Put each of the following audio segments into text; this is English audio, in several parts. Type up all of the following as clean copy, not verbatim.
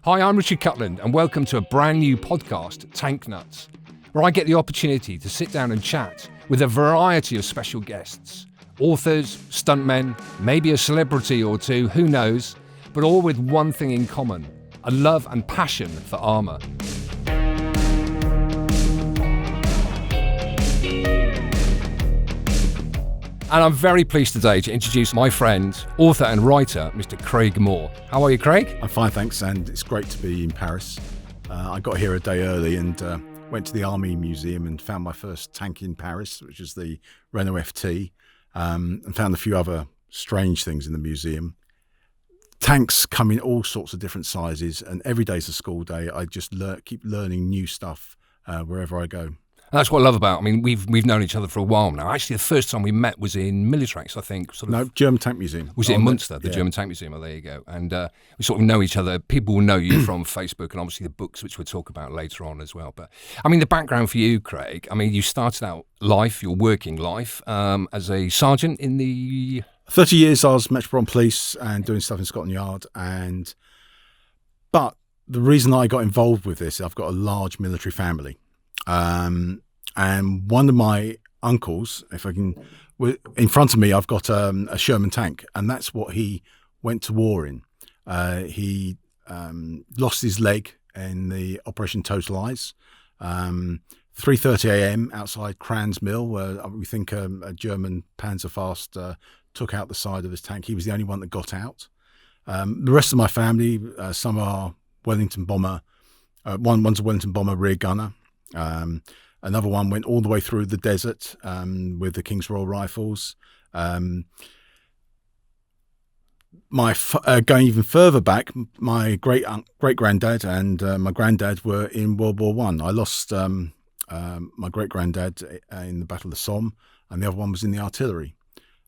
Hi, I'm Richard Cutland, and welcome to a brand new podcast, Tank Nuts, where I get the opportunity to sit down and chat with a variety of special guests. Authors, stuntmen, maybe a celebrity or two, who knows, but all with one thing in common, a love and passion for armour. And I'm very pleased today to introduce my friend, author and writer, Mr. Craig Moore. How are you, Craig? I'm fine, thanks, and it's great to be in Paris. I got here a day early and went to the Army Museum and found my first tank in Paris, which is the Renault FT, and found a few other strange things in the museum. Tanks come in all sorts of different sizes, and every day's a school day. I just keep learning new stuff wherever I go. And that's what I love about. I mean, we've known each other for a while now. Actually, the first time we met was in Tracks, I think. No, German Tank Museum. Was it in Munster, the German Tank Museum? Oh, there you go. And we sort of know each other. People will know you from Facebook and obviously the books, which we'll talk about later on as well. But I mean, the background for you, Craig. I mean, you started out your working life, as a sergeant in the 30 years. I was Metropolitan Police and doing stuff in Scotland Yard. But the reason I got involved with this, I've got a large military family. And one of my uncles, in front of me, I've got a Sherman tank, and that's what he went to war in. He lost his leg in the Operation Total Eyes. 3:30 a.m. outside Crans Mill, where we think a German Panzer took out the side of his tank. He was the only one that got out. The rest of my family, some are Wellington bomber. One's a Wellington bomber rear gunner. Another one went all the way through the desert with the King's Royal Rifles. Going even further back, my great granddad and my granddad were in World War One. I lost my great granddad in the Battle of the Somme, and the other one was in the artillery.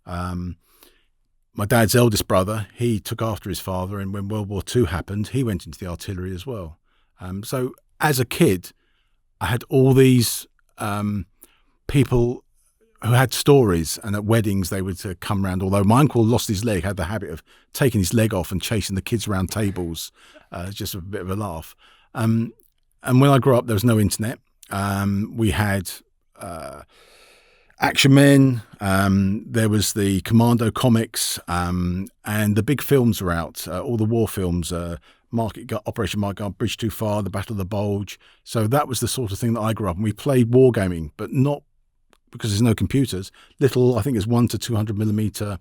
My dad's eldest brother, he took after his father, and when World War II happened, he went into the artillery as well. So as a kid, I had all these people who had stories, and at weddings they would come round. Although my uncle lost his leg, had the habit of taking his leg off and chasing the kids around tables, just a bit of a laugh. And when I grew up, there was no internet. We had Action Men, there was the Commando comics, and the big films were out, all the war films, Operation Market Guard, Bridge Too Far, the Battle of the Bulge. So that was the sort of thing that I grew up. And we played wargaming, but not because there's no computers. Little, I think it's 1 to 200 millimeter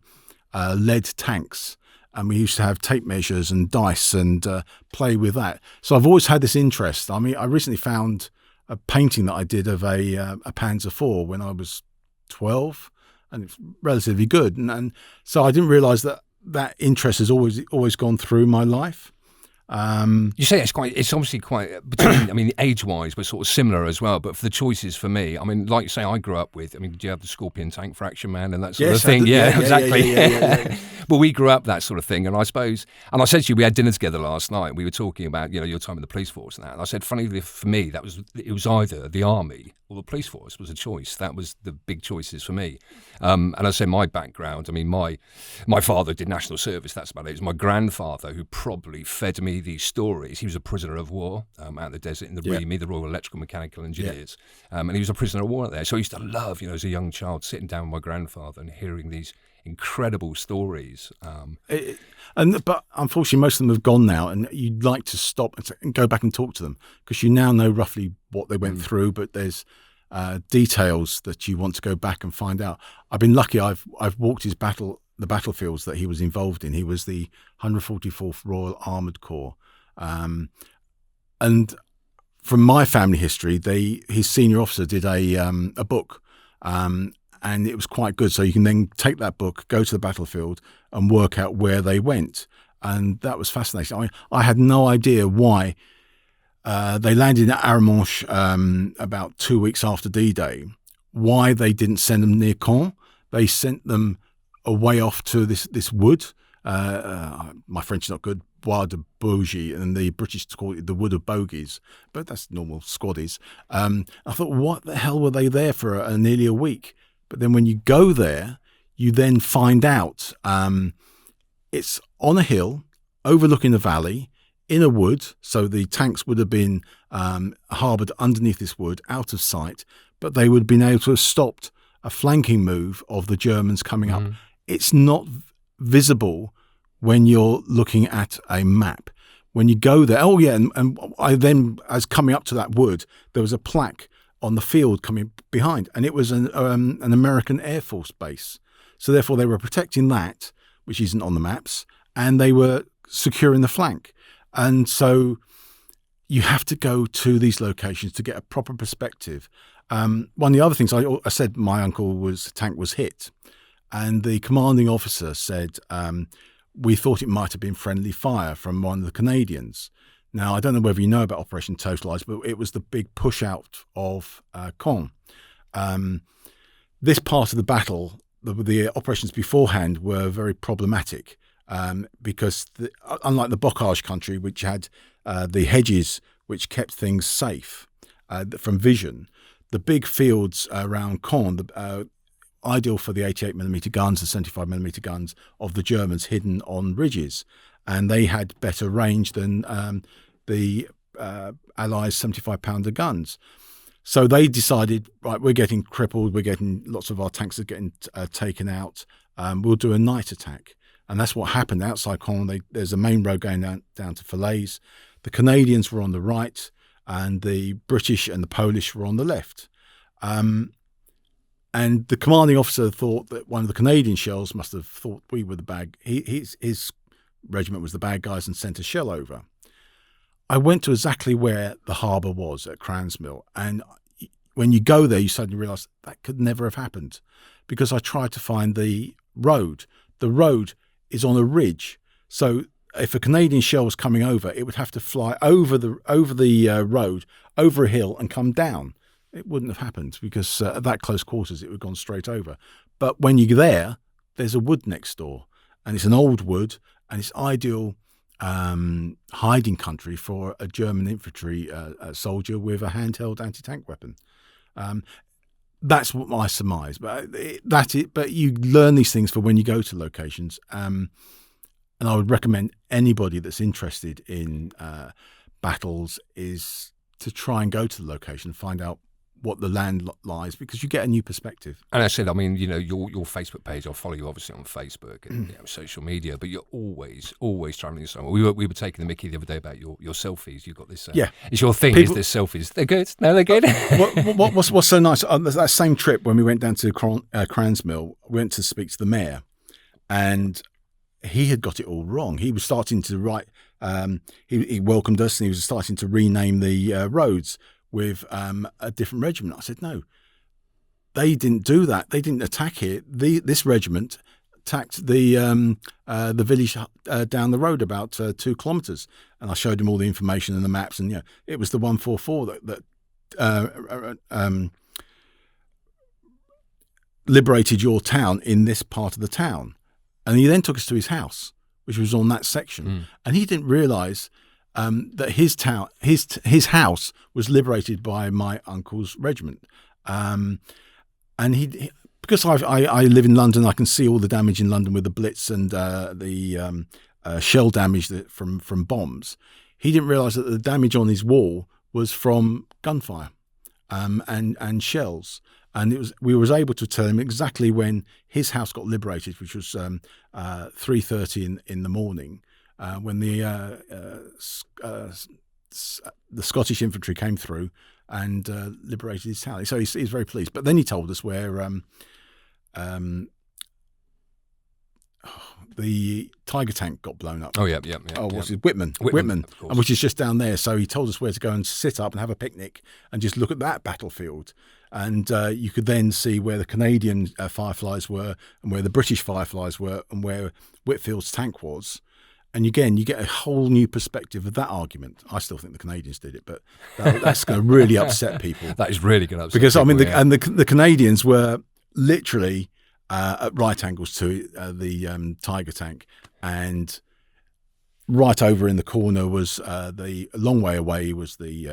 lead tanks. And we used to have tape measures and dice and play with that. So I've always had this interest. I mean, I recently found a painting that I did of a Panzer IV when I was 12, and it's relatively good. And so I didn't realise that interest has always gone through my life. You say it's obviously quite, between, I mean, age-wise, we're sort of similar as well, but for the choices for me, I mean, like you say, I grew up with, I mean, do you have the Scorpion tank for Action Man and that sort of thing? Yeah, exactly. Yeah. But we grew up that sort of thing, and I suppose, and I said to you, we had dinner together last night, we were talking about, your time in the police force and that, and I said, funnily for me, it was either the army or the police force was a choice. That was the big choices for me. And I said my background, I mean, my father did national service, that's about it. It was my grandfather who probably fed me these stories. He was a prisoner of war out in the desert in the REME, the Royal Electrical Mechanical Engineers. And he was a prisoner of war out there. So I used to love, as a young child, sitting down with my grandfather and hearing these incredible stories. But unfortunately, most of them have gone now, and you'd like to stop and go back and talk to them because you now know roughly what they went through, but there's details that you want to go back and find out. I've been lucky. I've walked the battlefields that he was involved in. He was the 144th Royal Armoured Corps, and from my family history, his senior officer did a book. And it was quite good. So you can then take that book, go to the battlefield and work out where they went. And that was fascinating. I mean, I had no idea why they landed at Arromanches about 2 weeks after D-Day, why they didn't send them near Caen. They sent them away off to this wood. My French is not good. Bois de Bougie, and the British call it the Wood of Bogies, but that's normal squaddies. I thought, what the hell were they there for nearly a week? But then when you go there, you then find out it's on a hill overlooking the valley. in a wood, so the tanks would have been harboured underneath this wood, out of sight, but they would have been able to have stopped a flanking move of the Germans coming up. It's not visible when you're looking at a map. When you go there, and I then, as coming up to that wood, there was a plaque on the field coming behind, and it was an American Air Force base. So therefore they were protecting that, which isn't on the maps, and they were securing the flank. And so you have to go to these locations to get a proper perspective. One of the other things I said, my tank was hit, and the commanding officer said, we thought it might have been friendly fire from one of the Canadians. Now, I don't know whether you know about Operation Totalize, but it was the big push out of Caen. This part of the battle, the operations beforehand were very problematic because unlike the Bocage country, which had the hedges which kept things safe from vision, the big fields around Caen, ideal for the 88mm guns, the 75mm guns of the Germans hidden on ridges, and they had better range than the Allies' 75-pounder guns. So they decided, right, we're getting crippled, lots of our tanks are getting taken out, we'll do a night attack. And that's what happened outside Caen. There's a main road going down to Falaise. The Canadians were on the right, and the British and the Polish were on the left. And the commanding officer thought that one of the Canadian shells must have thought we were the bad. His regiment was the bad guys and sent a shell over. I went to exactly where the harbour was at Cransmill, and when you go there, you suddenly realise that could never have happened, because I tried to find the road. The road is on a ridge, so if a Canadian shell was coming over, it would have to fly over the road, over a hill, and come down. It wouldn't have happened because at that close quarters, it would have gone straight over. But when you're there, there's a wood next door, and it's an old wood, and it's ideal hiding country for a German infantry soldier with a handheld anti-tank weapon. That's what I surmise. But you learn these things for when you go to locations. And I would recommend anybody that's interested in battles is to try and go to the location and find out what the land lies, because you get a new perspective. And I said, I mean, your Facebook page, I'll follow you obviously on Facebook and social media, but you're always travelling somewhere. We were taking the mickey the other day about your selfies. You've got this. It's your thing. Is this selfies? They're good. No, they're good. What's so nice? That same trip when we went down to Cransmill, we went to speak to the mayor, and he had got it all wrong. He was starting to write. He welcomed us, and he was starting to rename the roads with a different regiment. I said, no, they didn't do that. They didn't attack it. This regiment attacked the village down the road about 2 kilometres. And I showed him all the information and the maps, and it was the 144 that liberated your town in this part of the town. And he then took us to his house, which was on that section. And he didn't realise that his house was liberated by my uncle's regiment, and he because I live in London, I can see all the damage in London with the Blitz and the shell damage from bombs. He didn't realise that the damage on his wall was from gunfire and shells. And we was able to tell him exactly when his house got liberated, which was 3:30 in the morning. When the Scottish infantry came through and liberated his town. So he's very pleased. But then he told us where the Tiger tank got blown up. What's it? Whitman, and which is just down there. So he told us where to go and sit up and have a picnic and just look at that battlefield. And you could then see where the Canadian Fireflies were and where the British Fireflies were and where Whitfield's tank was. And again, you get a whole new perspective of that argument. I still think the Canadians did it, but that's going to really upset people. That is really going to upset because people. Because, I mean, the Canadians were literally at right angles to the Tiger tank. And right over in the corner was a long way away was the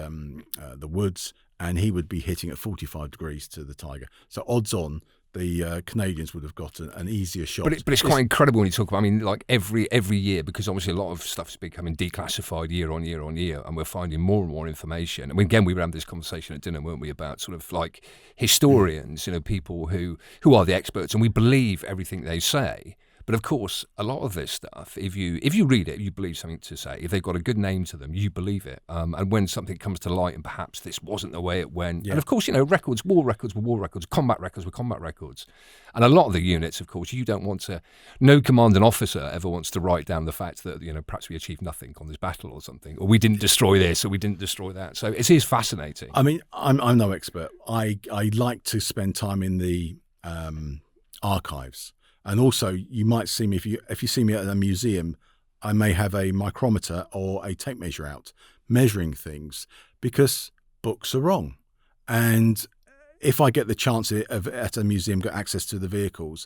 woods, and he would be hitting at 45 degrees to the Tiger. So odds on the Canadians would have got an easier shot. But it's quite incredible when you talk about, I mean, like every year, because obviously a lot of stuff is becoming declassified year on year on year, and we're finding more and more information. I mean, again, we were having this conversation at dinner, weren't we, about sort of like historians, people who are the experts, and we believe everything they say. But of course, a lot of this stuff, if you read it, you believe something to say. If they've got a good name to them, you believe it. And when something comes to light, and perhaps this wasn't the way it went, and of course, records, war records were war records, combat records were combat records, and a lot of the units, of course, you don't want to. No commanding officer ever wants to write down the fact that perhaps we achieved nothing on this battle or something, or we didn't destroy this, or we didn't destroy that. So it is fascinating. I mean, I'm no expert. I like to spend time in the archives. And also, you might see me if you see me at a museum, I may have a micrometer or a tape measure out measuring things, because books are wrong. And if I get the chance at a museum, got access to the vehicles,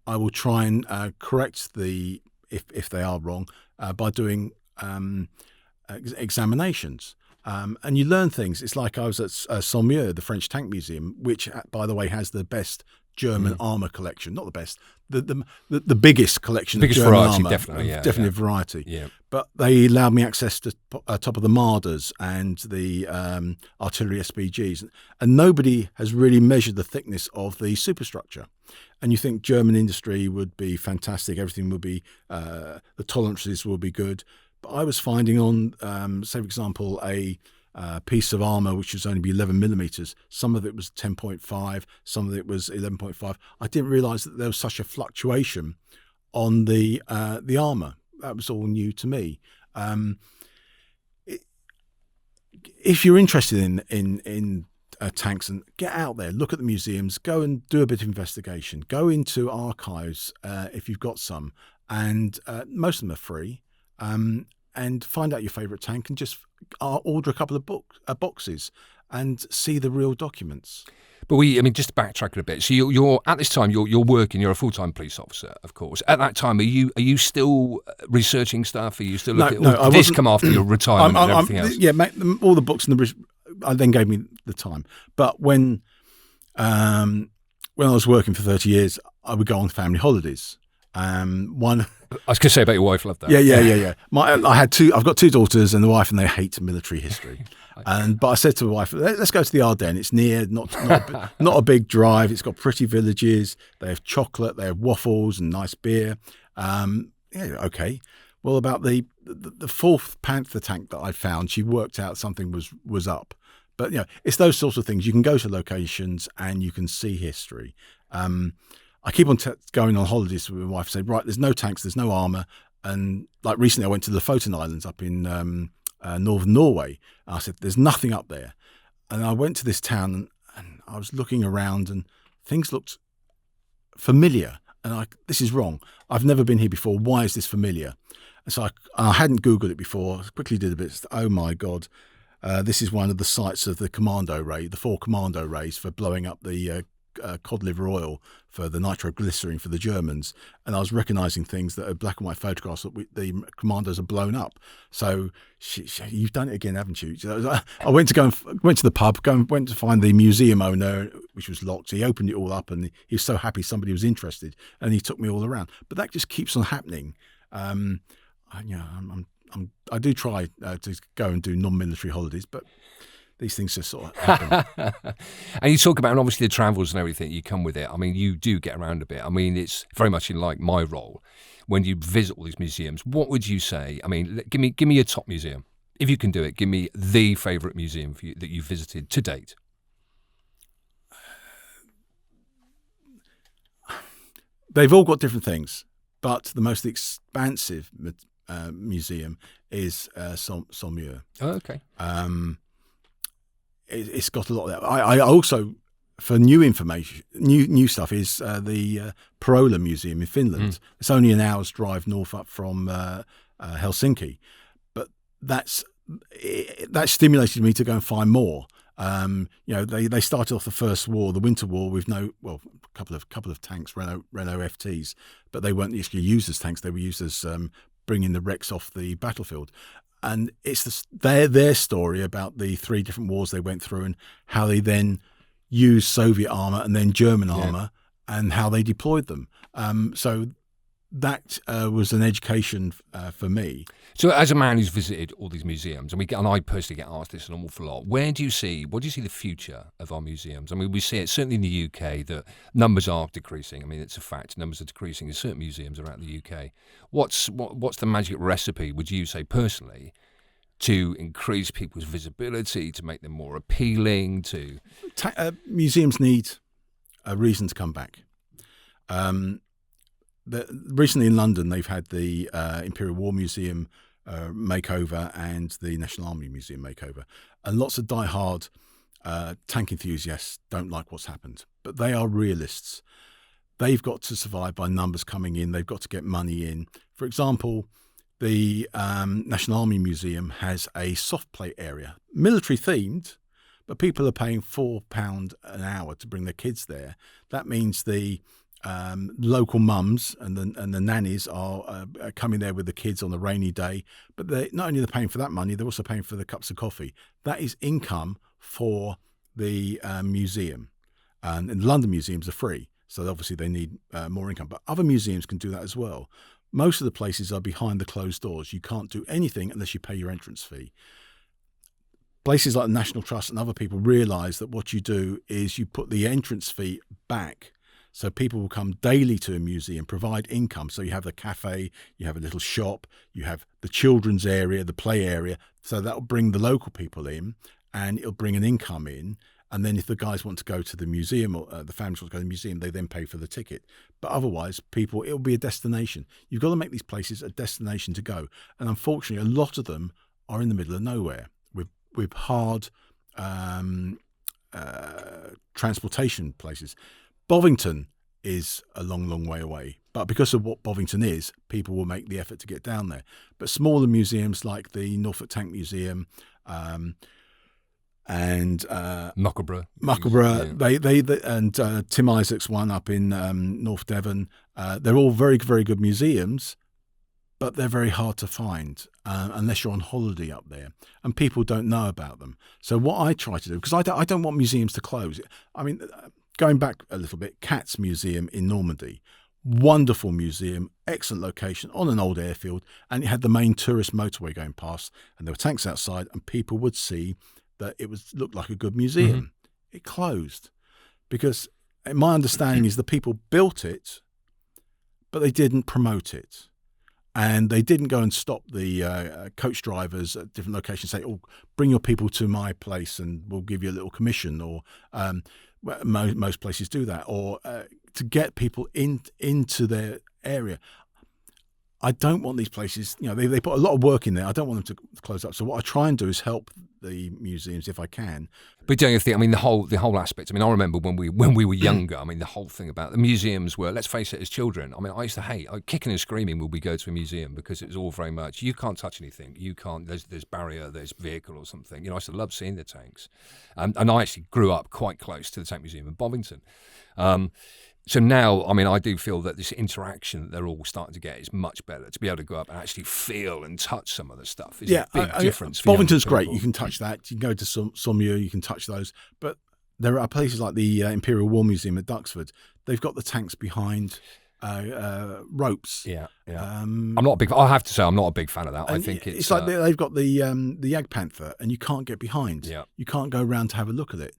I will try and correct if they are wrong by doing examinations. And you learn things. It's like I was at Saumur, the French Tank Museum, which, by the way, has the best German armour collection. Not the best, the biggest collection of German armour. Definitely a variety. Yeah. But they allowed me access to top of the Marders and the artillery SPGs. And nobody has really measured the thickness of the superstructure. And you think German industry would be fantastic, everything would be, the tolerances will be good. But I was finding on, say, for example, a piece of armour which was only be 11 millimetres. Some of it was 10.5, some of it was 11.5. I didn't realise that there was such a fluctuation on the armour. That was all new to me. If you're interested in tanks, and get out there, look at the museums, go and do a bit of investigation, go into archives if you've got some, and most of them are free. And find out your favourite tank and just order a couple of boxes and see the real documents. But just to backtrack a bit. So you're at this time you're working. You're a full-time police officer, of course. At that time, are you still researching stuff? Are you still looking? Did this come after your retirement and everything else? Yeah, all the books and I then gave me the time. But when I was working for 30 years, I would go on family holidays. I was going to say about your wife, loved that. Yeah. I've got two daughters and the wife, and they hate military history. But I said to the wife, let's go to the Ardennes. It's near, not a big drive. It's got pretty villages. They have chocolate, they have waffles and nice beer. Okay. Well, about the fourth Panther tank that I found, she worked out something was up. But it's those sorts of things. You can go to locations and you can see history. I keep on going on holidays with my wife and say, right, there's no tanks, there's no armour. And like recently I went to the Lofoten Islands up in northern Norway. And I said, there's nothing up there. And I went to this town and I was looking around and things looked familiar. And this is wrong. I've never been here before. Why is this familiar? And so I hadn't Googled it before. I quickly did a bit. Oh my God. This is one of the sites of the Commando Raid, the 4 Commando Raids for blowing up the cod liver oil for the nitroglycerin for the Germans, and I was recognising things that are black and white photographs that the commandos are blown up. So you've done it again, haven't you? I went to the pub, went to find the museum owner, which was locked. He opened it all up, and he was so happy somebody was interested, and he took me all around. But that just keeps on happening. I do try to go and do non-military holidays, but these things just sort of happen. And you talk about, and obviously the travels and everything, you come with it. I mean, you do get around a bit. I mean, it's very much in like my role. When you visit all these museums, what would you say? I mean, give me your top museum. If you can do it, give me the favourite museum for you that you've visited to date. They've all got different things, but the most expansive museum is Saumur. Oh, okay. It's got a lot of that. I also, for new information, new stuff, is the Parola Museum in Finland. It's only an hour's drive north up from Helsinki, but that stimulated me to go and find more. They started off the First War, the Winter War, with a couple of tanks, Renault FTs, but they weren't actually used as tanks. They were used as bringing the wrecks off the battlefield. And it's their story about the 3 different wars they went through and how they then used Soviet armour and then German armour and how they deployed them. So that was an education for me. So as a man who's visited all these museums, and I personally get asked this an awful lot, what do you see the future of our museums? I mean, we see it certainly in the UK that numbers are decreasing. I mean, it's a fact. Numbers are decreasing in certain museums around the UK. What's the magic recipe, would you say personally, to increase people's visibility, to make them more appealing? Museums need a reason to come back. Recently in London, they've had the Imperial War Museum makeover and the National Army Museum makeover. And lots of die-hard tank enthusiasts don't like what's happened. But they are realists. They've got to survive by numbers coming in. They've got to get money in. For example, the National Army Museum has a soft play area, military-themed, but people are paying £4 an hour to bring their kids there. That means the local mums and the nannies are coming there with the kids on a rainy day, but not only are they paying for that money, they're also paying for the cups of coffee. That is income for the museum. And the London museums are free, so obviously they need more income. But other museums can do that as well. Most of the places are behind the closed doors. You can't do anything unless you pay your entrance fee. Places like the National Trust and other people realise that what you do is you put the entrance fee back. So people will come daily to a museum, provide income. So you have the cafe, you have a little shop, you have the children's area, the play area. So that will bring the local people in and it'll bring an income in. And then if the guys want to go to the museum or the families want to go to the museum, they then pay for the ticket. But otherwise, it'll be a destination. You've got to make these places a destination to go. And unfortunately, a lot of them are in the middle of nowhere with hard transportation places. Bovington is a long, long way away. But because of what Bovington is, people will make the effort to get down there. But smaller museums like the Norfolk Tank Museum and Muckleborough, they and Tim Isaac's one up in North Devon, they're all very, very good museums, but they're very hard to find unless you're on holiday up there, and people don't know about them. So what I try to do, because I don't want museums to close. I mean, going back a little bit, Cat's Museum in Normandy, wonderful museum, excellent location on an old airfield, and it had the main tourist motorway going past, and there were tanks outside, and people would see that it looked like a good museum. Mm-hmm. It closed because my understanding is the people built it, but they didn't promote it. And they didn't go and stop the coach drivers at different locations, say, "Oh, bring your people to my place and we'll give you a little commission," or most places do that, or to get people into their area. I don't want these places, they put a lot of work in there. I don't want them to close up. So what I try and do is help the museums if I can. But don't you think, the whole aspect, I remember when we were younger, the whole thing about the museums were, let's face it, as children, I used to hate, kicking and screaming when we go to a museum because it was all very much, you can't touch anything, you can't, there's barrier, there's vehicle or something. I used to love seeing the tanks. And I actually grew up quite close to the Tank Museum in Bovington. So now, I do feel that this interaction that they're all starting to get is much better. To be able to go up and actually feel and touch some of the stuff is a big difference. Bovington's great. You can touch that. You can go to Saumur, you can touch those. But there are places like the Imperial War Museum at Duxford. They've got the tanks behind ropes. Yeah. I have to say, I'm not a big fan of that. I think it's like they've got the Jag Panther, and you can't get behind. Yeah. You can't go around to have a look at it.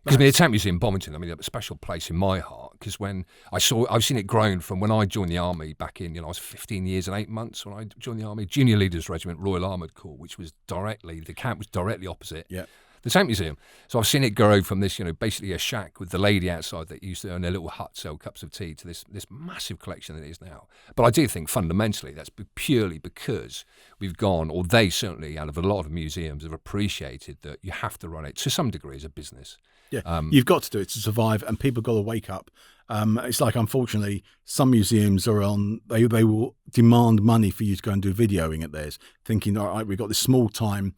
Because the Tank Museum in Bovington, a special place in my heart. Because when I've seen it grown from when I joined the army back in, I was 15 years and 8 months when I joined the army, Junior Leaders Regiment, Royal Armoured Corps, which was the camp was directly opposite the Tank Museum. So I've seen it grow from this, basically a shack with the lady outside that used to own a little hut, sell cups of tea, to this massive collection that it is now. But I do think fundamentally that's purely because we've gone, or they certainly, out of a lot of museums, have appreciated that you have to run it to some degree as a business. Yeah, you've got to do it to survive, and people got to wake up. It's like, unfortunately, some museums are they will demand money for you to go and do videoing at theirs, thinking, all right, we've got this small time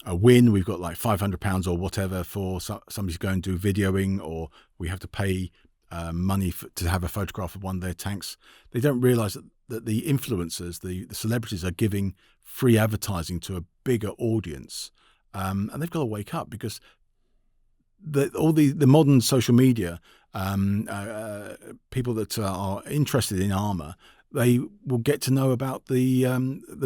a win, we've got like £500 or whatever for somebody to go and do videoing, or we have to pay money to have a photograph of one of their tanks. They don't realise that the influencers, the celebrities, are giving free advertising to a bigger audience, and they've got to wake up, because all the modern social media people that are interested in armour, they will get to know about the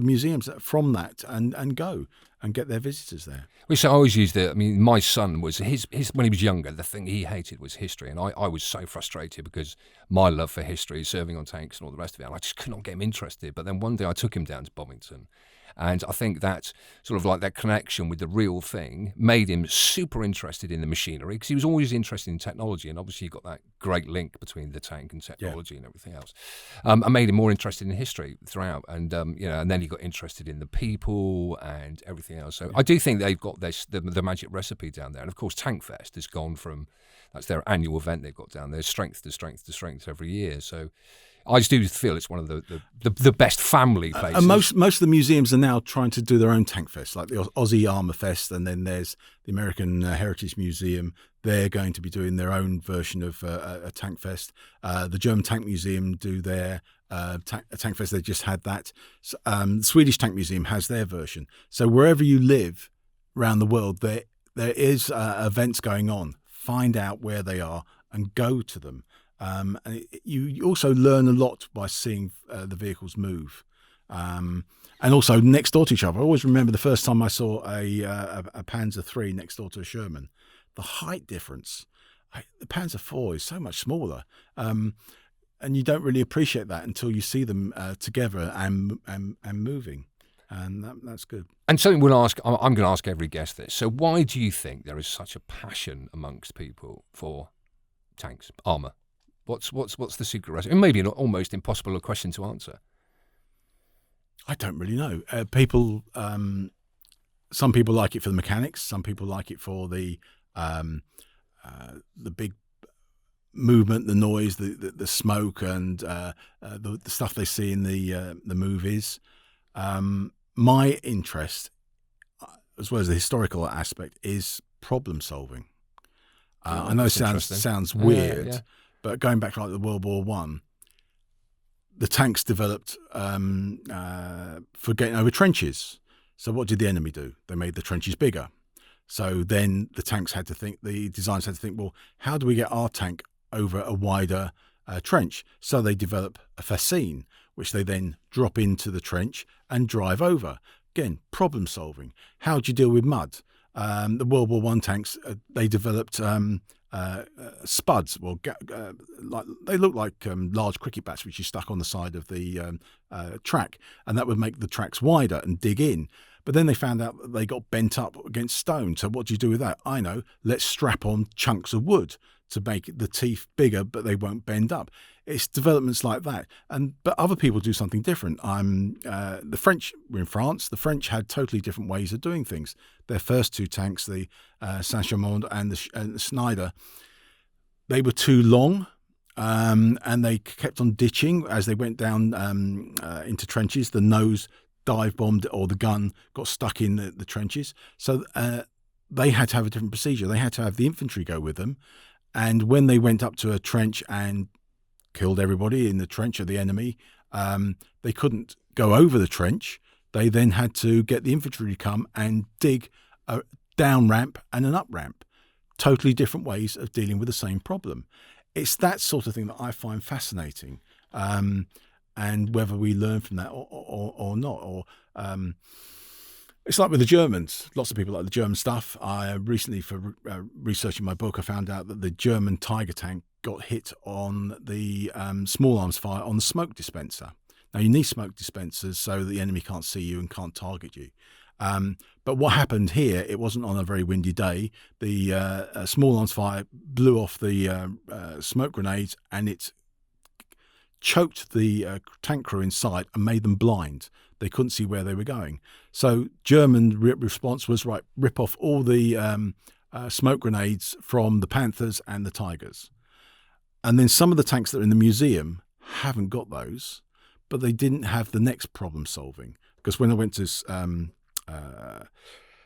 museums from that and go and get their visitors there. Which I always used it. I mean, my son was his when he was younger, the thing he hated was history, and I was so frustrated because my love for history, serving on tanks and all the rest of it, and I just could not get him interested. But then one day I took him down to Bovington. And I think that sort of like that connection with the real thing made him super interested in the machinery, because he was always interested in technology, and obviously you got that great link between the tank and technology and everything else. I made him more interested in history throughout, and and then he got interested in the people and everything else. So I do think they've got the magic recipe down there, and of course Tank Fest has gone from, that's their annual event they've got down there, strength to strength to strength every year. So I just do feel it's one of the best family places. And most of the museums are now trying to do their own Tank Fest, like the Aussie Armour Fest, and then there's the American Heritage Museum. They're going to be doing their own version of a Tank Fest. The German Tank Museum do their Tank Fest. They just had that. The Swedish Tank Museum has their version. So wherever you live around the world, there is events going on. Find out where they are and go to them. And you also learn a lot by seeing the vehicles move, and also next door to each other. I always remember the first time I saw a Panzer III next door to a Sherman. The height difference, the Panzer IV is so much smaller, and you don't really appreciate that until you see them together and moving, and that's good. And something I'm going to ask every guest this. So why do you think there is such a passion amongst people for tanks, armour? What's the secret recipe? And maybe an almost impossible question to answer. I don't really know. Some people like it for the mechanics. Some people like it for the big movement, the noise, the smoke, and the stuff they see in the movies. My interest, as well as the historical aspect, is problem solving. I know it sounds weird. Yeah. But going back to like the World War I, the tanks developed for getting over trenches. So what did the enemy do? They made the trenches bigger. So then the designers had to think, well, how do we get our tank over a wider trench? So they develop a fascine, which they then drop into the trench and drive over. Again, problem solving. How do you deal with mud? The World War I tanks, they developed spuds. Well, they look like large cricket bats which you stuck on the side of the track, and that would make the tracks wider and dig in. But then they found out that they got bent up against stone. So what do you do with that? I know. Let's strap on chunks of wood to make the teeth bigger, but they won't bend up. It's developments like that. But other people do something different. The French were in France. The French had totally different ways of doing things. Their first two tanks, the Saint-Chamond and the Schneider, they were too long, and they kept on ditching as they went down into trenches. The nose dive bombed, or the gun got stuck in the trenches. So they had to have a different procedure. They had to have the infantry go with them. And when they went up to a trench and killed everybody in the trench of the enemy, they couldn't go over the trench. They then had to get the infantry to come and dig a down ramp and an up ramp. Totally different ways of dealing with the same problem. It's that sort of thing that I find fascinating, and whether we learn from that or not. It's like with the Germans. Lots of people like the German stuff. I recently, for researching my book, I found out that the German Tiger tank got hit on the small arms fire on the smoke dispenser. Now, you need smoke dispensers so that the enemy can't see you and can't target you. But what happened here, it wasn't on a very windy day. The small arms fire blew off the smoke grenades, and it choked the tank crew inside and made them blind. They couldn't see where they were going. So German response was, right, rip off all the smoke grenades from the Panthers and the Tigers. And then some of the tanks that are in the museum haven't got those, but they didn't have the next problem solving. Because when I went to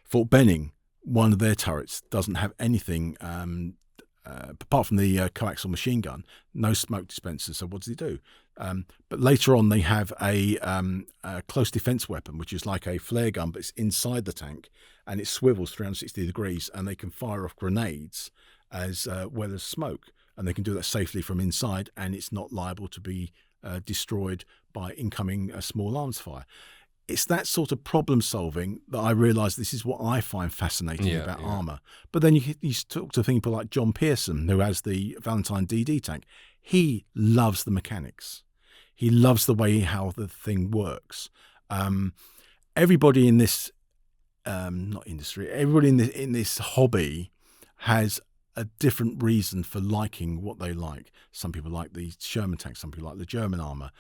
Fort Benning, one of their turrets doesn't have anything apart from the coaxial machine gun, no smoke dispensers. So what does he do? But later on, they have a close defense weapon, which is like a flare gun, but it's inside the tank, and it swivels 360 degrees, and they can fire off grenades as well as smoke, and they can do that safely from inside, and it's not liable to be destroyed by incoming small arms fire. It's that sort of problem solving that I realise this is what I find fascinating about armour. But then you talk to people like John Pearson, who has the Valentine DD tank. He loves the mechanics. He loves the way how the thing works. Everybody in this not industry, everybody in this hobby has a different reason for liking what they like. Some people like the Sherman tank, some people like the German armour.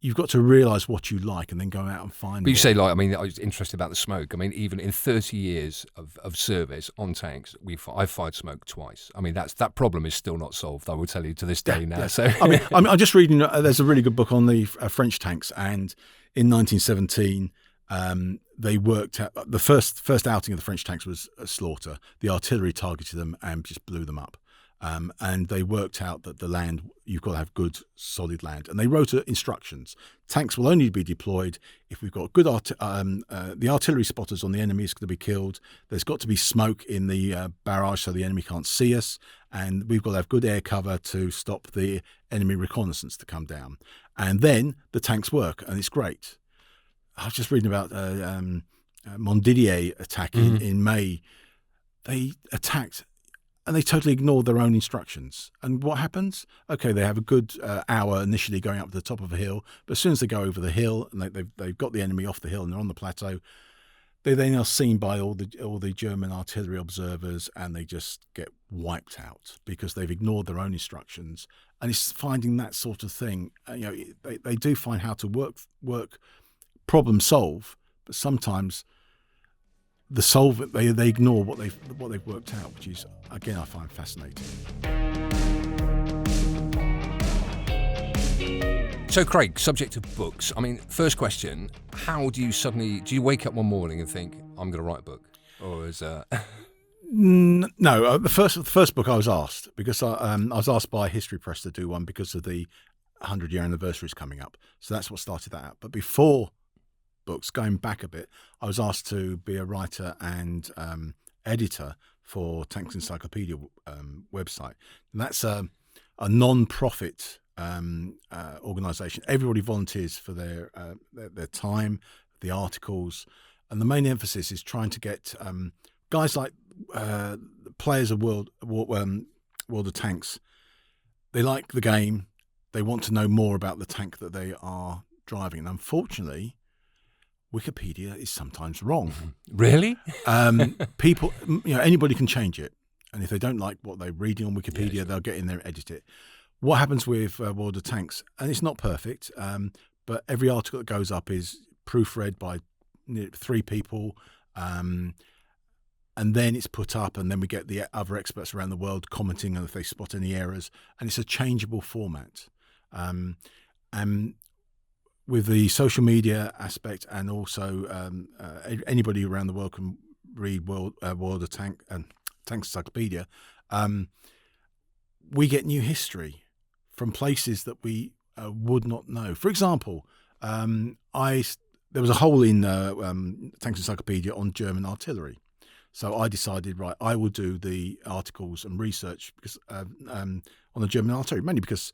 You've got to realise what you like and then go out and find. But you say, I was interested about the smoke. I mean, even in 30 years of service on tanks, I've fired smoke twice. I mean, that problem is still not solved, I will tell you, to this day now. Yes. So, I'm just reading, there's a really good book on the French tanks, and in 1917, they worked out, the first outing of the French tanks was a slaughter. The artillery targeted them and just blew them up. And they worked out that the land, you've got to have good, solid land. And they wrote instructions. Tanks will only be deployed if we've got good the artillery spotters on the enemy is going to be killed. There's got to be smoke in the barrage so the enemy can't see us. And we've got to have good air cover to stop the enemy reconnaissance to come down. And then the tanks work, and it's great. I was just reading about Montdidier attack in May. They attacked, and they totally ignored their own instructions. And what happens? Okay, they have a good hour initially going up to the top of a hill, but as soon as they go over the hill and they've got the enemy off the hill and they're on the plateau, they then are seen by all the German artillery observers, and they just get wiped out because they've ignored their own instructions. And it's finding that sort of thing. They do find how to work, problem solve, but sometimes they ignore what they've worked out, which is, again, I find fascinating. So, Craig, subject of books. I mean, first question: how do you wake up one morning and think, I'm going to write a book, or is No, the first book I was asked, because I was asked by History Press to do one because of the 100-year anniversary is coming up, so that's what started that out. But before books, going back a bit, I was asked to be a writer and editor for Tanks Encyclopedia website. And that's a non-profit organisation. Everybody volunteers for their time, the articles, and the main emphasis is trying to get guys like players of World of Tanks. They like the game. They want to know more about the tank that they are driving. And unfortunately, Wikipedia is sometimes wrong. Really? People, anybody can change it. And if they don't like what they're reading on Wikipedia, they'll get in there and edit it. What happens with World of Tanks, and it's not perfect, but every article that goes up is proofread by 3 people, and then it's put up, and then we get the other experts around the world commenting on if they spot any errors, and it's a changeable format. And with the social media aspect, and also anybody around the world can read World of Tanks Encyclopedia, we get new history from places that we would not know. For example, there was a hole in Tanks Encyclopedia on German artillery. So I decided, right, I will do the articles and research because on the German artillery, mainly because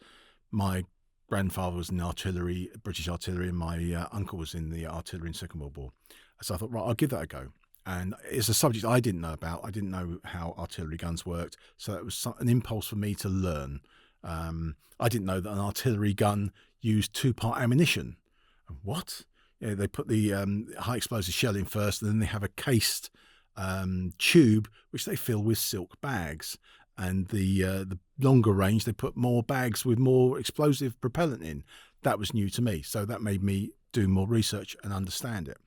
my grandfather was in the artillery, British artillery, and my uncle was in the artillery in the Second World War. So I thought, right, I'll give that a go. And it's a subject I didn't know about. I didn't know how artillery guns worked. So it was an impulse for me to learn. I didn't know that an artillery gun used 2-part ammunition. What? They put the high explosive shell in first, and then they have a cased tube which they fill with silk bags. And the longer range, they put more bags with more explosive propellant in. That was new to me, so that made me do more research and understand it.